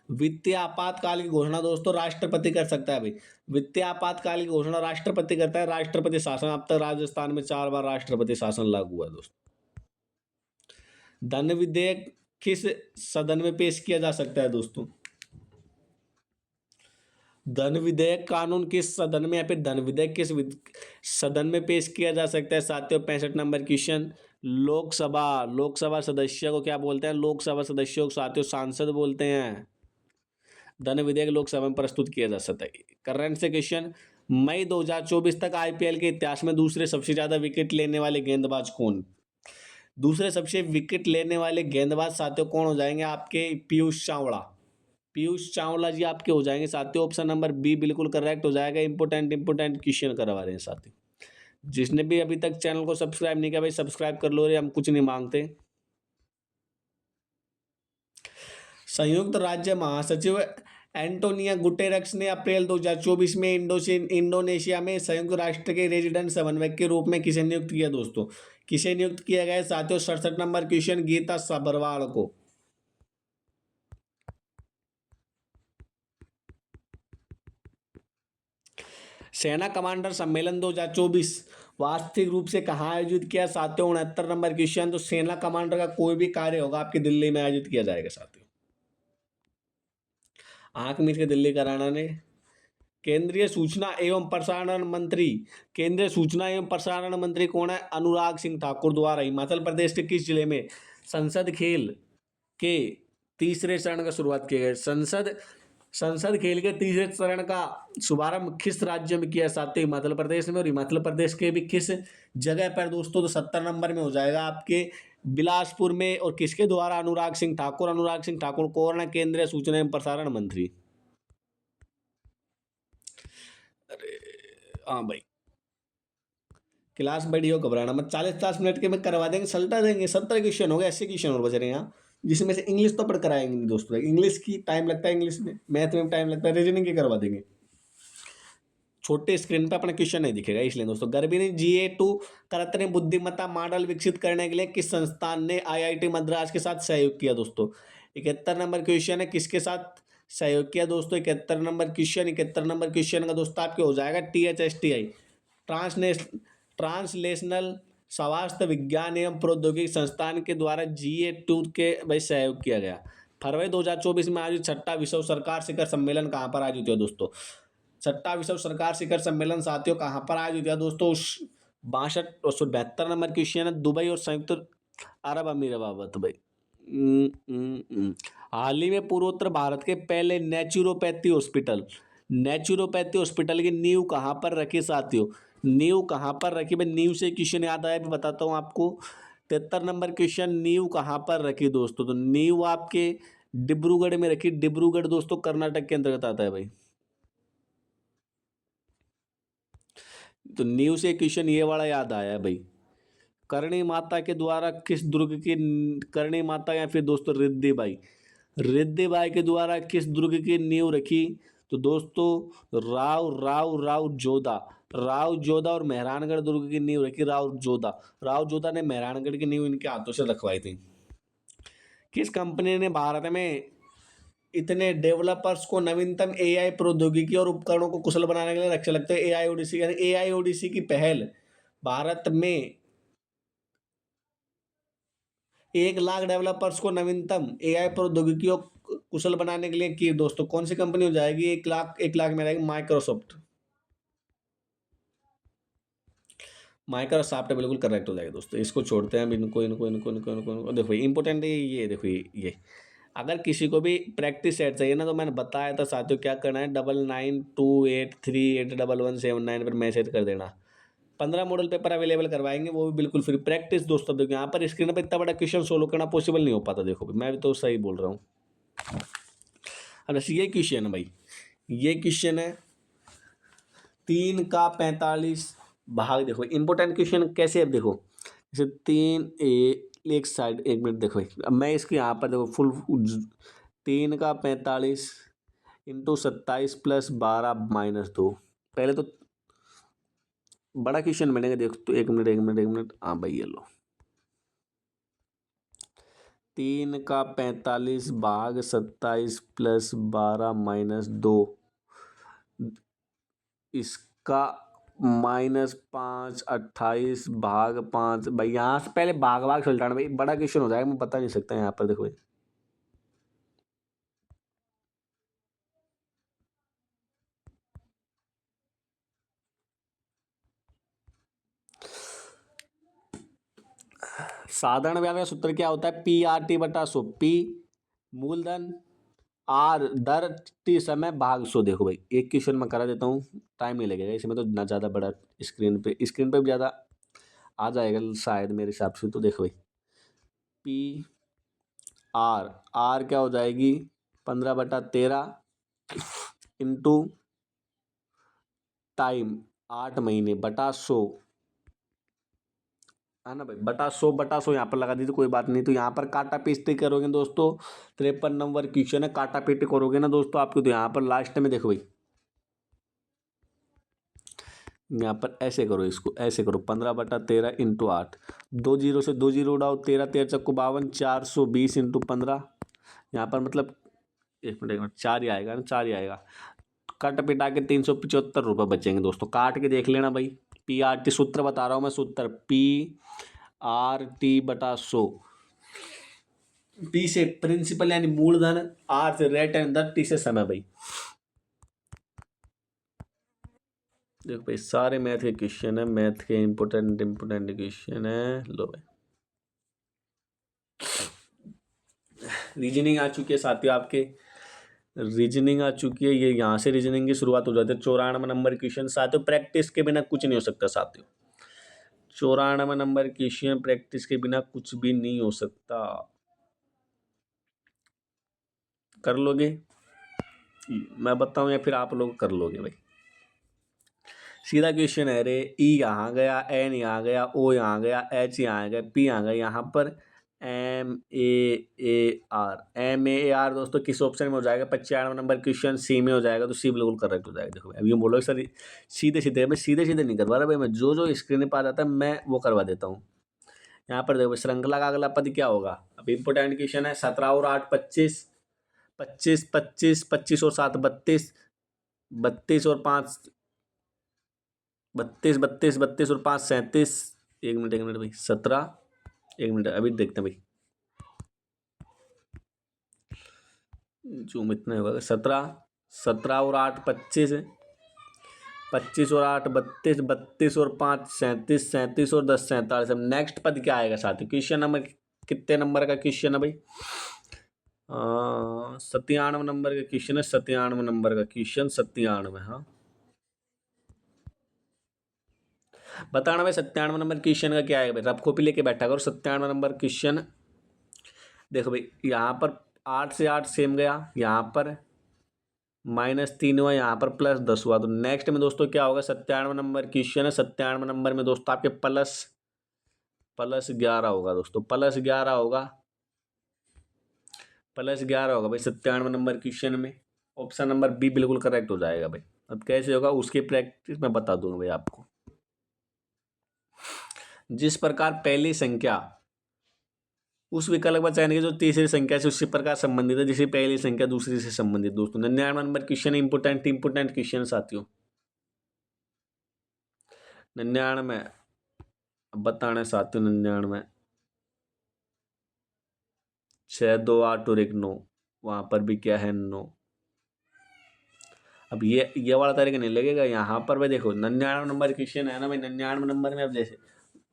वित्तीय आपातकाल की घोषणा दोस्तों राष्ट्रपति कर सकता है भाई। वित्तीय आपातकाल की घोषणा राष्ट्रपति करता है। राष्ट्रपति शासन, अब तक राजस्थान में 4 बार राष्ट्रपति शासन लागू हुआ दोस्तों। धन विधेयक किस सदन में पेश किया जा सकता है दोस्तों? धन विधेयक कानून किस सदन में या फिर धन विधेयक किस सदन में पेश किया जा सकता है साथियों? 65 नंबर क्वेश्चन लोकसभा। लोकसभा सदस्य को क्या बोलते हैं? लोकसभा सदस्यों को साथियों सांसद बोलते हैं। धन विधेयक लोकसभा में प्रस्तुत किया जा सकता है। करंट से क्वेश्चन, मई 2024 तक आईपीएल के इतिहास में दूसरे सबसे ज्यादा विकेट लेने वाले गेंदबाज कौन? दूसरे सबसे विकेट लेने वाले गेंदबाज साथियों कौन हो जाएंगे आपके? पीयूष चावला। पीयूष चावला जी आपके हो जाएंगे साथियों। ऑप्शन नंबर बी बिल्कुल करेक्ट हो जाएगा। इंपोर्टेंट क्वेश्चन करवा रहे हैं साथियों। जिसने भी अभी तक चैनल को सब्सक्राइब नहीं किया भाई सब्सक्राइब कर लो रे, हम कुछ नहीं मांगते। संयुक्त राज्य महासचिव एंटोनियो गुटेरेस ने अप्रैल 2024 में इंडोनेशिया में संयुक्त राष्ट्र के रेजिडेंट समन्वयक के रूप में किसे नियुक्त किया दोस्तों? किसे नियुक्त किया गया साथियों? 67 नंबर क्वेश्चन गीता सभरवाल को। सेना कमांडर सम्मेलन 2024 वास्तविक रूप से कहाँ आयोजित किया साथियों? 69 नंबर क्वेश्चन। तो सेना कमांडर का कोई भी कार्य होगा आपकी दिल्ली में आयोजित किया जाएगा साथियों। आंख मीच के दिल्ली कराना ने। केंद्रीय सूचना एवं प्रसारण मंत्री, केंद्रीय सूचना एवं प्रसारण मंत्री कौन है? अनुराग सिंह ठाकुर द्वारा हिमाचल प्रदेश के किस जिले में संसद खेल के तीसरे चरण का शुरुआत किया गया? संसद खेल के तीसरे चरण का शुभारंभ किस राज्य में किया साथियों? हिमाचल प्रदेश में। और हिमाचल प्रदेश के भी किस जगह पर दोस्तों? तो 70 नंबर में हो जाएगा आपके बिलासपुर में। और किसके द्वारा? अनुराग सिंह ठाकुर। अनुराग सिंह ठाकुर कौन है? केंद्रीय सूचना एवं प्रसारण मंत्री। अरे हाँ भाई, क्लास बड़ी हो घबराना मत। 40 मिनट के में करवा देंगे, सल्टा देंगे। 70 क्वेश्चन हो गए, 80 क्वेश्चन और बच रहे हैं यहाँ। जिसमें से इंग्लिश तो पढ़ कर आएंगे नहीं दोस्तों, इंग्लिश की टाइम लगता है, इंग्लिश में, मैथ में टाइम लगता है, रीजनिंग की करवा देंगे। छोटे स्क्रीन पे अपना क्वेश्चन नहीं दिखेगा, इसलिए दोस्तों गर्भिणी GA2 कृत्रिम बुद्धिमत्ता मॉडल विकसित करने के लिए किस संस्थान ने IIT मद्रास के साथ सहयोग किया दोस्तों। 71 नंबर क्वेश्चन है, किसके साथ सहयोग किया दोस्तों। 71 नंबर क्वेश्चन, 71 नंबर क्वेश्चन का दोस्तों आपके हो जाएगा THSTI, ट्रांसलेशनल स्वास्थ्य विज्ञान एवं प्रौद्योगिकी संस्थान के द्वारा GA2 के भाई सहयोग किया गया। फरवरी 2024 में आयोजित 6वां विश्व सरकार शिखर सम्मेलन कहाँ पर आयोजित हुआ दोस्तों। 6वां विश्व सरकार शिखर सम्मेलन साथियों कहाँ पर आयोजित हुआ दोस्तों। 72 नंबर क्वेश्चन है, दुबई और संयुक्त अरब अमीरात भाई। हाल ही में पूर्वोत्तर भारत के पहले नेचुरोपैथी हॉस्पिटल की नींव कहाँ पर रखी साथियों। नींव कहाँ पर रखी भाई, नींव से क्वेश्चन याद आया, भी बताता हूँ आपको। 73 नंबर क्वेश्चन, नींव कहाँ पर रखी दोस्तों, तो नींव आपके डिब्रूगढ़ में रखी। डिब्रूगढ़ दोस्तों कर्नाटक के अंतर्गत आता है भाई। तो नींव से क्वेश्चन ये वाला याद आया है भाई। करणी माता के द्वारा किस दुर्ग की, करणी माता या फिर दोस्तों रिद्धिबाई के द्वारा किस दुर्ग की नींव रखी, तो दोस्तों राव जोधा और मेहरानगढ़ दुर्ग की नींव रखी। राव जोधा ने मेहरानगढ़ की नींव इनके हाथों से रखवाई थी। किस कंपनी ने भारत में इतने डेवलपर्स को नवीनतम AI प्रौद्योगिकी और उपकरणों को कुशल बनाने के लिए रखे लगते हैं। AIODC यानी AIODC की पहल भारत में 1 लाख डेवलपर्स को नवीनतम AI प्रौद्योगिकियों कुशल बनाने के लिए की दोस्तों। कौन सी कंपनी हो जाएगी, 1 लाख में रहेगी माइक्रोसॉफ्ट बिल्कुल करेक्ट हो जाएगा दोस्तों। इसको छोड़ते हैं अब, इनको देखो इंपॉर्टेंट ये देखो ये अगर किसी को भी प्रैक्टिस सेट चाहिए ना, तो मैंने बताया था साथियों क्या करना है, 9928381179 पर मैसेज कर देना। 15 मॉडल पेपर अवेलेबल करवाएंगे, वो भी बिल्कुल फ्री। प्रैक्टिस दोस्तों देखो, यहाँ पर स्क्रीन पर इतना बड़ा क्वेश्चन सोल्व करना पॉसिबल नहीं हो पाता। देखो मैं भी तो सही बोल रहा हूँ। अब ये क्वेश्चन है भाई, ये क्वेश्चन है 3 का 45 भाग। देखो इंपॉर्टेंट क्वेश्चन कैसे है, अब देखो जैसे एक साइड, 1 मिनट देखो अब मैं इसको यहाँ पर देखो फुल 3 का 45 इंटू 27 + 12 - 2। पहले तो बड़ा क्वेश्चन बनेगा, देखो तो 1 मिनट। हाँ भाई ये लो, 3 का 45 भाग 27 + 12 - 2, इसका -5 28 भाग 5 भाई। यहाँ से पहले भाग सुलझाना भाई, बड़ा क्वेश्चन हो जाएगा, मैं बता नहीं सकता। यहाँ पर देखो भाई साधारण ब्याज का सूत्र क्या होता है, PRT/100। P मूलधन, R दर, T समय, भाग 100। देखो भाई एक क्वेश्चन मैं करा देता हूँ, टाइम नहीं लगेगा इसमें, तो ना ज़्यादा बड़ा स्क्रीन पे भी ज़्यादा आ जाएगा शायद मेरे हिसाब से। तो देखो भाई R क्या हो जाएगी, 15/13 इंटू टाइम 8 महीने बटा 100, है ना भाई, बटा 100 यहाँ पर लगा दीजिए, कोई बात नहीं। तो यहाँ पर काटा पीसते करोगे दोस्तों, 53 नंबर क्वेश्चन है, काटा पीट करोगे ना दोस्तों आपको, तो यहाँ पर लास्ट में देखो भाई यहाँ पर ऐसे करो, इसको ऐसे करो, 15/13 इंटू 8, 2 जीरो से 2 जीरो उड़ाओ, 13 13 चक्कू 52, 420 इंटू 15। यहाँ पर मतलब 1 मिनट 4 ही आएगा ना, 4 ही आएगा। कट पिटा के 375 रुपये बचेंगे दोस्तों, काट के देख लेना भाई। PRT सूत्र बता रहा हूँ मैं, सूत्र PRT/100। P से प्रिंसिपल यानी मूलधन, R से रेट एंड दर, T से समय भाई। देखो भाई सारे मैथ के क्वेश्चन है, मैथ के इंपोर्टेंट क्वेश्चन है। लो भाई रीजनिंग आ चुकी है साथियों, आपके रीजनिंग आ चुकी है। ये यहाँ से रीजनिंग की शुरुआत हो जाती है। 94 नंबर क्वेश्चन साथियों, प्रैक्टिस के बिना कुछ नहीं हो सकता साथियों। 94 नंबर क्वेश्चन प्रैक्टिस के बिना कुछ भी नहीं हो सकता। कर लोगे, मैं बताऊं या फिर आप लोग कर लोगे भाई। सीधा क्वेश्चन है रे, E यहाँ गया, N यहाँ गया, O यहाँ गया, H यहाँ गया, P यहाँ गया। यहाँ पर MAAR दोस्तों किस ऑप्शन में हो जाएगा? 95 नंबर क्वेश्चन सी में हो जाएगा, तो सी बिल्कुल करेक्ट हो जाएगा। देखो अब ये बोलो सर सीधे सीधे, मैं सीधे सीधे नहीं करवा रहा भाई, मैं जो जो स्क्रीन पे आ जाता है मैं वो करवा देता हूँ। यहाँ पर देखो श्रृंखला का अगला पद क्या होगा? अब इंपोर्टेंट क्वेश्चन है। 17 और 8 25, 25 25 25 और 7 32, 32 और 5 32 32 32 और 5 37। एक मिनट भाई 17, एक मिनट अभी देखते हैं भाई, जो इतना होगा 17, 17 और 8 25, 25 और 8 32, 32 और 5 37, 37 और 10 47। अब नेक्स्ट पद क्या आएगा साथी? क्वेश्चन नंबर कितने नंबर का क्वेश्चन है भाई? 97 नंबर का क्वेश्चन है, 97 नंबर का क्वेश्चन, 97। हाँ बताना भाई 97 नंबर क्वेश्चन का क्या है भाई? रफ कॉपी लेके बैठा करो। 97 नंबर क्वेश्चन देखो भाई, यहाँ पर 8 से 8 सेम गया, यहाँ पर -3 हुआ, यहाँ पर +10 हुआ। तो नेक्स्ट में दोस्तों क्या होगा? 97 नंबर क्वेश्चन है, 97 नंबर में दोस्तों आपके +11 होगा दोस्तों, +11 होगा, +11 होगा भाई 97 नंबर क्वेश्चन में। ऑप्शन नंबर बी बिल्कुल करेक्ट हो जाएगा भाई। अब कैसे होगा उसकी प्रैक्टिस मैं बता दूंगा भाई आपको। जिस प्रकार पहली संख्या उस विकल्प का चयन कीजिए जो तीसरी संख्या से उसी प्रकार संबंधित है जैसे पहली संख्या दूसरी से संबंधित। दोस्तों 99 नंबर क्वेश्चन इंपोर्टेंट क्वेश्चन साथियों। 99 बताना साथियों, 99 6 2 8 और 1 9, वहां पर भी क्या है 9। अब ये वाला तरीका नहीं लगेगा यहाँ पर भाई। देखो 99 नंबर क्वेश्चन है ना भाई, 99 नंबर में अब जैसे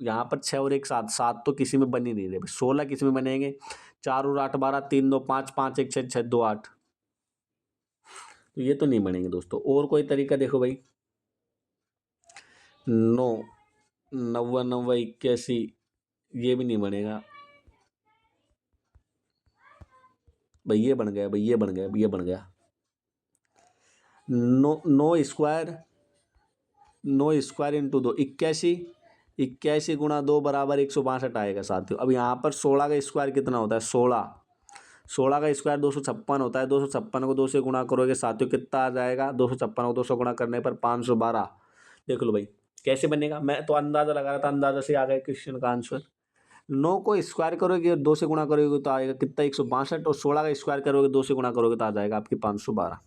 यहाँ पर 6 और 1 7, 7 तो किसी में बन ही नहीं रहे, 16 किसी में बनेंगे? 4 और 8 12, 3 2 5, 5 1 6 6 2 8, तो ये तो नहीं बनेंगे दोस्तों। और कोई तरीका देखो भाई, 9 90 90 81, ये भी नहीं बनेगा भाई। ये बन गया भाई, ये बन गया, ये बन गया 9 स्क्वायर, 9 स्क्वायर इंटू 2 81, 81 गुणा 2 बराबर 162 आएगा साथियों। अब यहाँ पर 16 का स्क्वायर कितना होता है? 16 का स्क्वायर 256 होता है। 256 को 2 से गुणा करोगे साथियों कितना आ जाएगा? 256 को 2 से गुणा करने पर 512। देख लो भाई कैसे बनेगा, मैं तो अंदाजा लगा रहा था, अंदाजा से आ गया क्वेश्चन का आंसर। 9 को स्क्वायर करोगे और 2 से गुणा करोगे तो आएगा कितना? 162, और 16 का स्क्वायर करोगे 2 से गुणा करोगे तो आ जाएगा आपकी 512।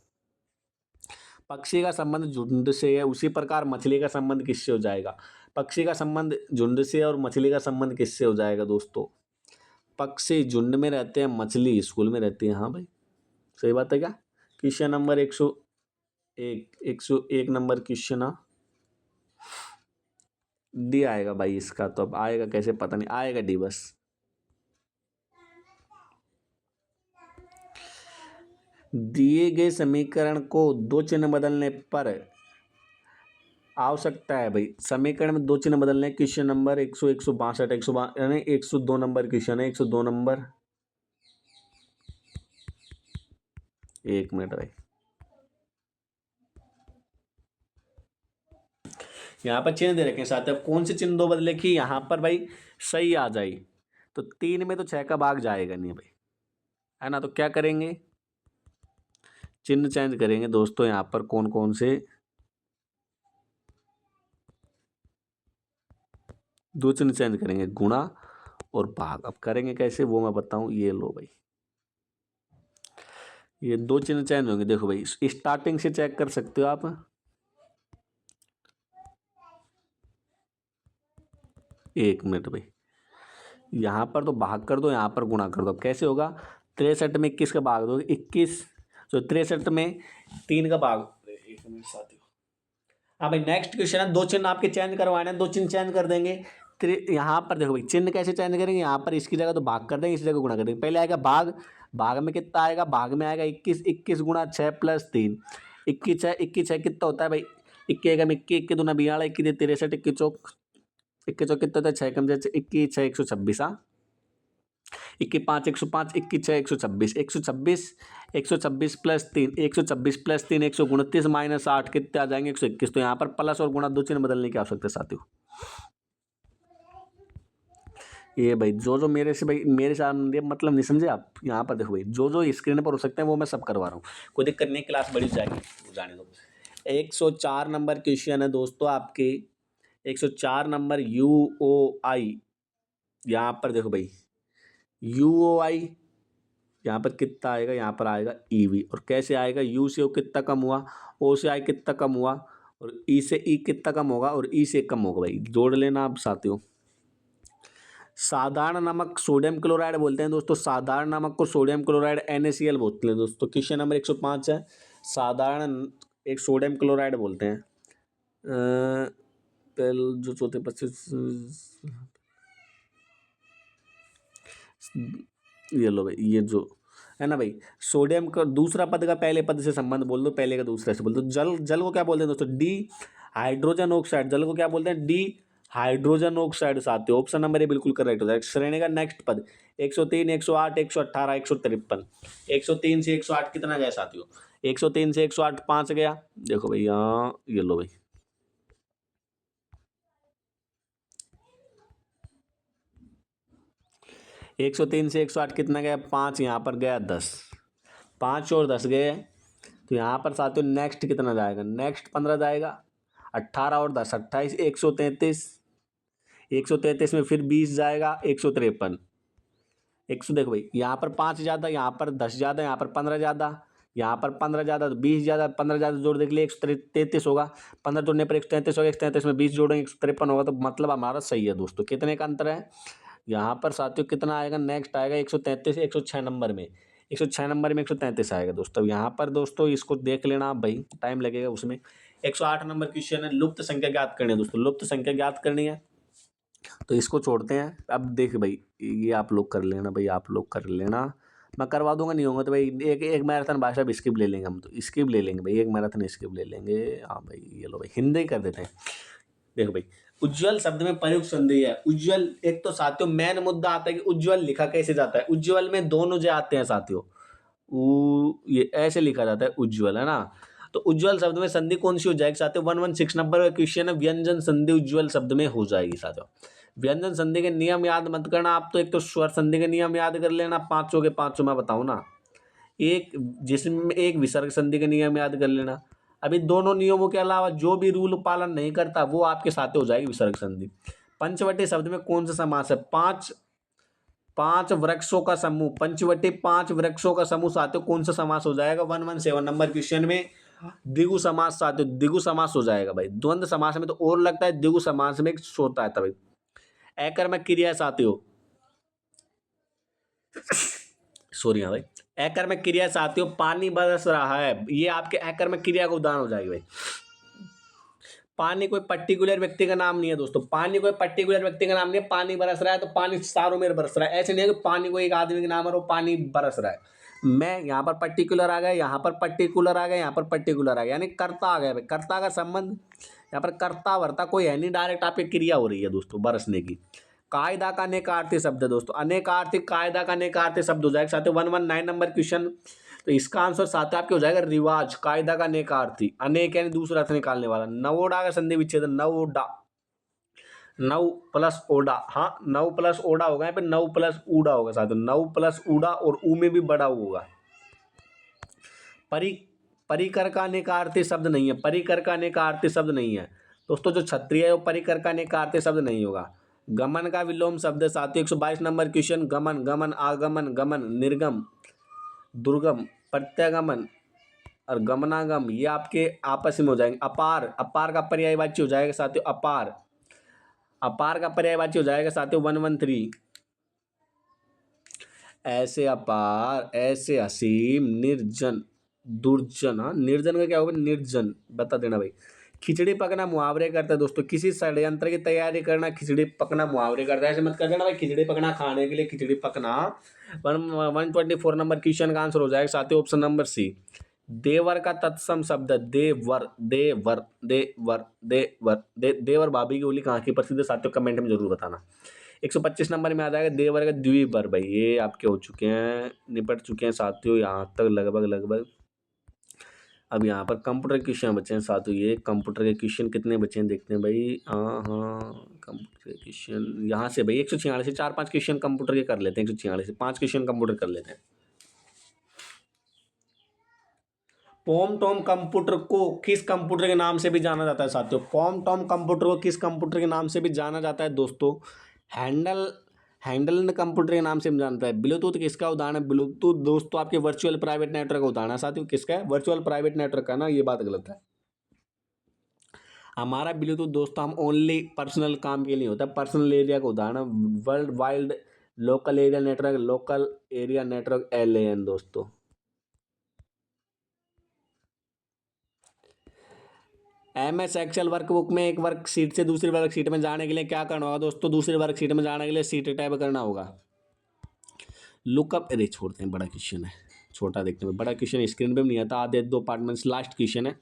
पक्षी का संबंध झुंड से है, उसी प्रकार मछली का संबंध किससे हो जाएगा? पक्षी का संबंध झुंड से और मछली का संबंध किससे हो जाएगा दोस्तों? पक्षी झुंड में रहते हैं, मछली स्कूल में रहती है। हाँ भाई सही बात है क्या? Question number 101 number question D आएगा भाई इसका। तो अब आएगा कैसे पता नहीं, आएगा डी बस। दिए गए समीकरण को दो चिन्ह बदलने पर आवश्यकता है भाई। समीकरण में दो चिन्ह बदलने, क्वेश्चन नंबर 162 यानी 102 नंबर क्वेश्चन है, 102 नंबर। एक मिनट भाई, यहाँ पर चिन्ह दे रखे हैं साथ। अब कौन से चिन्ह दो बदले कि यहाँ पर भाई सही आ जाए? तो 3 में तो 6 का भाग जाएगा नहीं भाई, है ना? तो क्या करेंगे? चिन्ह चेंज करेंगे दोस्तों। यहाँ पर कौन कौन से दो चिन्ह चेंज करेंगे? गुणा और भाग। अब करेंगे कैसे वो मैं बताऊं। ये लो भाई, ये दो चिन्ह चेंज होंगे। देखो भाई स्टार्टिंग से चेक कर सकते हो आप। एक मिनट भाई, यहाँ पर तो भाग कर दो, यहाँ पर गुणा कर दो। कैसे होगा? 63 में 21 का भाग दो 21, तो 63 में 3 का भाग। एक मिनट साथियों, हाँ भाई नेक्स्ट क्वेश्चन है। दो चिन्ह आपके चेंज करवाने हैं, दो चिन्ह चेंज कर देंगे। यहाँ पर देखो भाई चिन्ह कैसे चेंज करेंगे? यहाँ पर इसकी जगह तो भाग कर देंगे, इसी जगह गुणा कर देंगे। पहले आएगा भाग, भाग में कितना आएगा? भाग में आएगा 21, 21 गुणा 6 + 3, 21 6, 21 6 कितना होता है भाई? 21 एकम 21, 21 दूना 42, 21 63, 21 चौक, 21 चौक कितना होता है? 6 कम 21 6 126। हाँ 21 5 105, 21 6 126, 126 126 + 3, 126 + 3 129 -8 कितने आ जाएंगे? 121। तो यहाँ पर प्लस और गुणा दो चिन्ह बदलने की आवश्यकता है साथियों। ये भाई जो मेरे से भाई मेरे सामने मतलब नहीं समझे आप। यहाँ पर देखो भाई जो स्क्रीन पर हो सकते हैं वो मैं सब करवा रहा हूँ, कोई दिक्कत नहीं, क्लास बड़ी जाएगी जाने दो। 104 नंबर क्वेश्चन है दोस्तों आपके, 104 नंबर UOI। यहाँ पर देखो भाई UOI, यहाँ पर कितना आएगा, यहाँ पर आएगा EV। और कैसे आएगा, U से O कितना कम हुआ, O से I कितना कम हुआ, और E से E कितना कम होगा, और E से कम होगा भाई, जोड़ लेना आप साथियों। साधारण नमक सोडियम क्लोराइड बोलते हैं दोस्तों, साधारण नमक को सोडियम क्लोराइड NaCl बोलते हैं दोस्तों। क्वेश्चन नंबर 105 है, साधारण एक सोडियम क्लोराइड बोलते हैं। पहले जो चौथे 25 ये लो भाई, ये जो है ना भाई, सोडियम का दूसरा पद का पहले पद से संबंध बोल दो, पहले का दूसरे से बोल दो। जल, जल को क्या बोलते हैं दोस्तों, डी हाइड्रोजन ऑक्साइड। जल को क्या बोलते हैं, डी हाइड्रोजन ऑक्साइड साथियों। ऑप्शन नंबर ए बिल्कुल करेक्ट हो जाएगा। श्रेणी का नेक्स्ट पद 103, 108, 118, 153। 103 से 108 कितना गया साथियों, 103 से 108 5 गया। देखो भाई यहाँ ये लो भाई, 103 से 108 कितना गया, 5, यहाँ पर गया 10, 5 और 10 गए। तो यहाँ पर साथियों नेक्स्ट कितना जाएगा, नेक्स्ट 15 जाएगा, 18 और 10 28, 133। 133 में फिर 20 जाएगा, 153। 100 देखो भाई, यहाँ पर 5 ज़्यादा, यहाँ पर 10 ज़्यादा, यहाँ पर 15 ज़्यादा, यहाँ पर 15 ज़्यादा तो 20 ज़्यादा, 15 ज़्यादा जोड़ देख लिए 133 होगा। 15 जोड़ने पर 133 होगा, 133 में 20 जोड़ेंगे 153 होगा। तो मतलब हमारा सही है दोस्तों। कितने का अंतर है यहाँ पर साथियों, कितना आएगा, नेक्स्ट आएगा 133 106 नंबर में, 106 नंबर में 133 आएगा दोस्तों। यहाँ पर दोस्तों इसको देख लेना आप भाई, टाइम लगेगा उसमें। 108 नंबर क्वेश्चन है, लुप्त संख्या ज्ञात करनी है दोस्तों, लुप्त संख्या ज्ञात करनी है। तो इसको छोड़ते हैं। अब देख भाई ये आप लोग कर लेना भाई, आप लोग कर लेना, मैं करवा दूंगा, नहीं होगा तो भाई एक एक मैराथन भाषा भी स्किप ले लेंगे हम, तो स्किप ले लेंगे भाई, एक मैराथन स्किप ले लेंगे। हाँ भाई ये लो भाई, हिंदी कर देते हैं। देखो भाई, उज्ज्वल शब्द में प्रयुक्त संधि है। उज्ज्वल, एक तो साथियों मेन मुद्दा आता है कि उज्ज्वल लिखा कैसे जाता है। उज्ज्वल में दोनों जो आते हैं साथियों, ये ऐसे लिखा जाता है उज्ज्वल, है ना। तो उज्ज्वल शब्द में संधि कौन सी हो जाएगी साथियों, 116 नंबर का क्वेश्चन है, व्यंजन संधि उज्ज्वल शब्द में हो जाएगी साथियों। व्यंजन संधि के नियम याद मत करना आप, तो एक तो स्वर संधि के नियम याद कर लेना, पांचों के पांचों मैं बताऊं ना। एक, जिसमें एक विसर्ग संधि के नियम याद कर लेना। अभी दोनों नियमों के अलावा जो भी रूल पालन नहीं करता वो आपके साथ हो जाएगी विसर्ग संधि। पंचवटी शब्द में कौन सा समास है, पांच वृक्षों का समूह, पंचवटी 5 वृक्षों का समूह साथियों, कौन सा समास हो जाएगा, 117 नंबर क्वेश्चन में द्विगु समास साथियों, द्विगु समास हो जाएगा भाई। द्वंद्व समास में तो और लगता है, द्विगु समास में होता है तभी। अकर्मक क्रिया साथियों, सॉरी हाँ भाई, अकर्मक क्रिया साथियों, पानी बरस रहा है, ये आपके अकर्मक क्रिया का उदाहरण हो जाएगी भाई। पानी कोई पर्टिकुलर व्यक्ति का नाम नहीं है दोस्तों, पानी कोई पर्टिकुलर व्यक्ति का नाम नहीं है। पानी बरस रहा है तो पानी चारों में बरस रहा है, ऐसे नहीं है कि पानी कोई एक आदमी का नाम है और पानी बरस रहा है। मैं यहाँ पर पर्टिकुलर आ गया, यहाँ पर पर्टिकुलर आ गया, यहाँ पर पर्टिकुलर आ गया, यानी कर्ता आ गया भाई। कर्ता का संबंध यहाँ पर कर्ता वर्ता कोई है नहीं, डायरेक्ट आपकी क्रिया हो रही है दोस्तों बरसने की। कायदा का अनेकार्थी शब्द है दोस्तों, अनेकार्थी कायदा का अनेकार्थी शब्द हो जाएगा साथियों। 119 नंबर क्वेश्चन, तो इसका आंसर साथ आपके हो जाएगा रिवाज। कायदा का अनेकार्थी, अनेक यानी दूसरा अर्थ निकालने वाला। नवोडा का संधि विच्छेद, नवोडा, नव प्लस ओडा, हाँ नव प्लस ओडा होगा, यहाँ पे नव प्लस ऊडा होगा साथियों, नव प्लस ऊडा और ऊ में भी बड़ा होगा। परि परिकर का अनेकार्थी शब्द नहीं है, परिकर का अनेकार्थी शब्द नहीं है दोस्तों। जो क्षत्रिय है वो परिकर का अनेकार्थी शब्द नहीं होगा। गमन का विलोम शब्द है साथियों, 122 नंबर क्वेश्चन। गमन, गमन, आगमन, गमन, निर्गम, दुर्गम, प्रत्यागमन और गमनागम, ये आपके आपस में हो जाएंगे। अपार, अपार का पर्यायवाची हो जाएगा साथियों, अपार, अपार का पर्यायवाची हो जाएगा साथियों 113। ऐसे अपार, ऐसे असीम, निर्जन, दुर्जन, हाँ निर्जन का क्या होगा, निर्जन, बता देना भाई। खिचड़ी पकना मुहावरे करता है दोस्तों, किसी षड्यंत्र की तैयारी करना, खिचड़ी पकना मुहावरे करता है, ऐसे मत कर देना भाई खिचड़ी पकना खाने के लिए खिचड़ी पकना। 124 नंबर क्वेश्चन का आंसर हो जाएगा साथियों ऑप्शन नंबर सी। देवर का तत्सम शब्द, देवर, देवर, देवर, देवर, देवर भाभी की बोली कहाँ की प्रसिद्ध है साथियों, कमेंट में जरूर बताना। 125 नंबर में आ जाएगा देवर का द्विवर भाई, ये आपके हो चुके हैं, निपट चुके हैं साथियों यहाँ तक लगभग लगभग अब यहाँ पर कंप्यूटर के क्वेश्चन बचे हैं साथियों। ये कंप्यूटर के क्वेश्चन कितने बचे हैं देखते हैं भाई। हाँ कंप्यूटर के क्वेश्चन यहाँ से भाई 146 से 4-5 क्वेश्चन कंप्यूटर के कर लेते हैं। 146 से 5 क्वेश्चन कंप्यूटर कर लेते हैं। पॉम टॉम कंप्यूटर को किस कंप्यूटर के नाम से भी जाना जाता है साथियों? पॉम टॉम कंप्यूटर को किस कंप्यूटर के नाम से भी जाना जाता है दोस्तों? हैंडल कंप्यूटर के नाम से जानता है। ब्लूटूथ किसका उदाहरण है? ब्लूटूथ दोस्तों आपके वर्चुअल प्राइवेट नेटवर्क का उदाहरण है साथियों। किसका है? वर्चुअल प्राइवेट नेटवर्क का ना, ये बात गलत है। हमारा ब्लूटूथ दोस्तों हम ओनली पर्सनल काम के लिए होता है। पर्सनल एरिया का उदाहरण world wide local area network, local area network LAN दोस्तों। MS एक्सेल वर्कबुक में एक वर्कशीट से दूसरी वर्कशीट में जाने के लिए क्या करना होगा दोस्तों? दूसरी वर्कशीट में जाने के लिए सीट टैब करना होगा। लुकअप, अरे छोड़ते हैं, बड़ा क्वेश्चन है, छोटा देखते हैं। बड़ा क्वेश्चन स्क्रीन पे भी नहीं आता, आधे 2 पार्ट में। लास्ट क्वेश्चन है।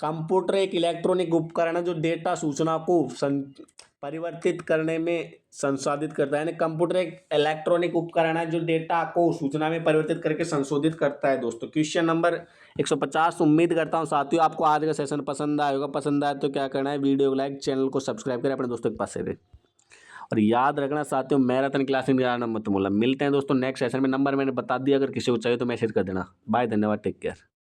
कंप्यूटर एक इलेक्ट्रॉनिक उपकरण है जो डेटा सूचना को परिवर्तित करने में संसाधित करता है। यानी कंप्यूटर एक इलेक्ट्रॉनिक उपकरण है जो डेटा को सूचना में परिवर्तित करके संशोधित करता है दोस्तों। Question number 150। उम्मीद करता हूँ साथियों आपको आज का सेशन पसंद आया होगा। पसंद आया तो क्या करना है, वीडियो को लाइक, चैनल को सब्सक्राइब करें, अपने दोस्तों के पास शेयर। और याद रखना साथियों, मैराथन क्लासिंग मत भूलना। मिलते हैं दोस्तों नेक्स्ट सेशन में। नंबर मैंने बता दिया, अगर किसी को चाहिए तो मैसेज कर देना। बाय, धन्यवाद, टेक केयर।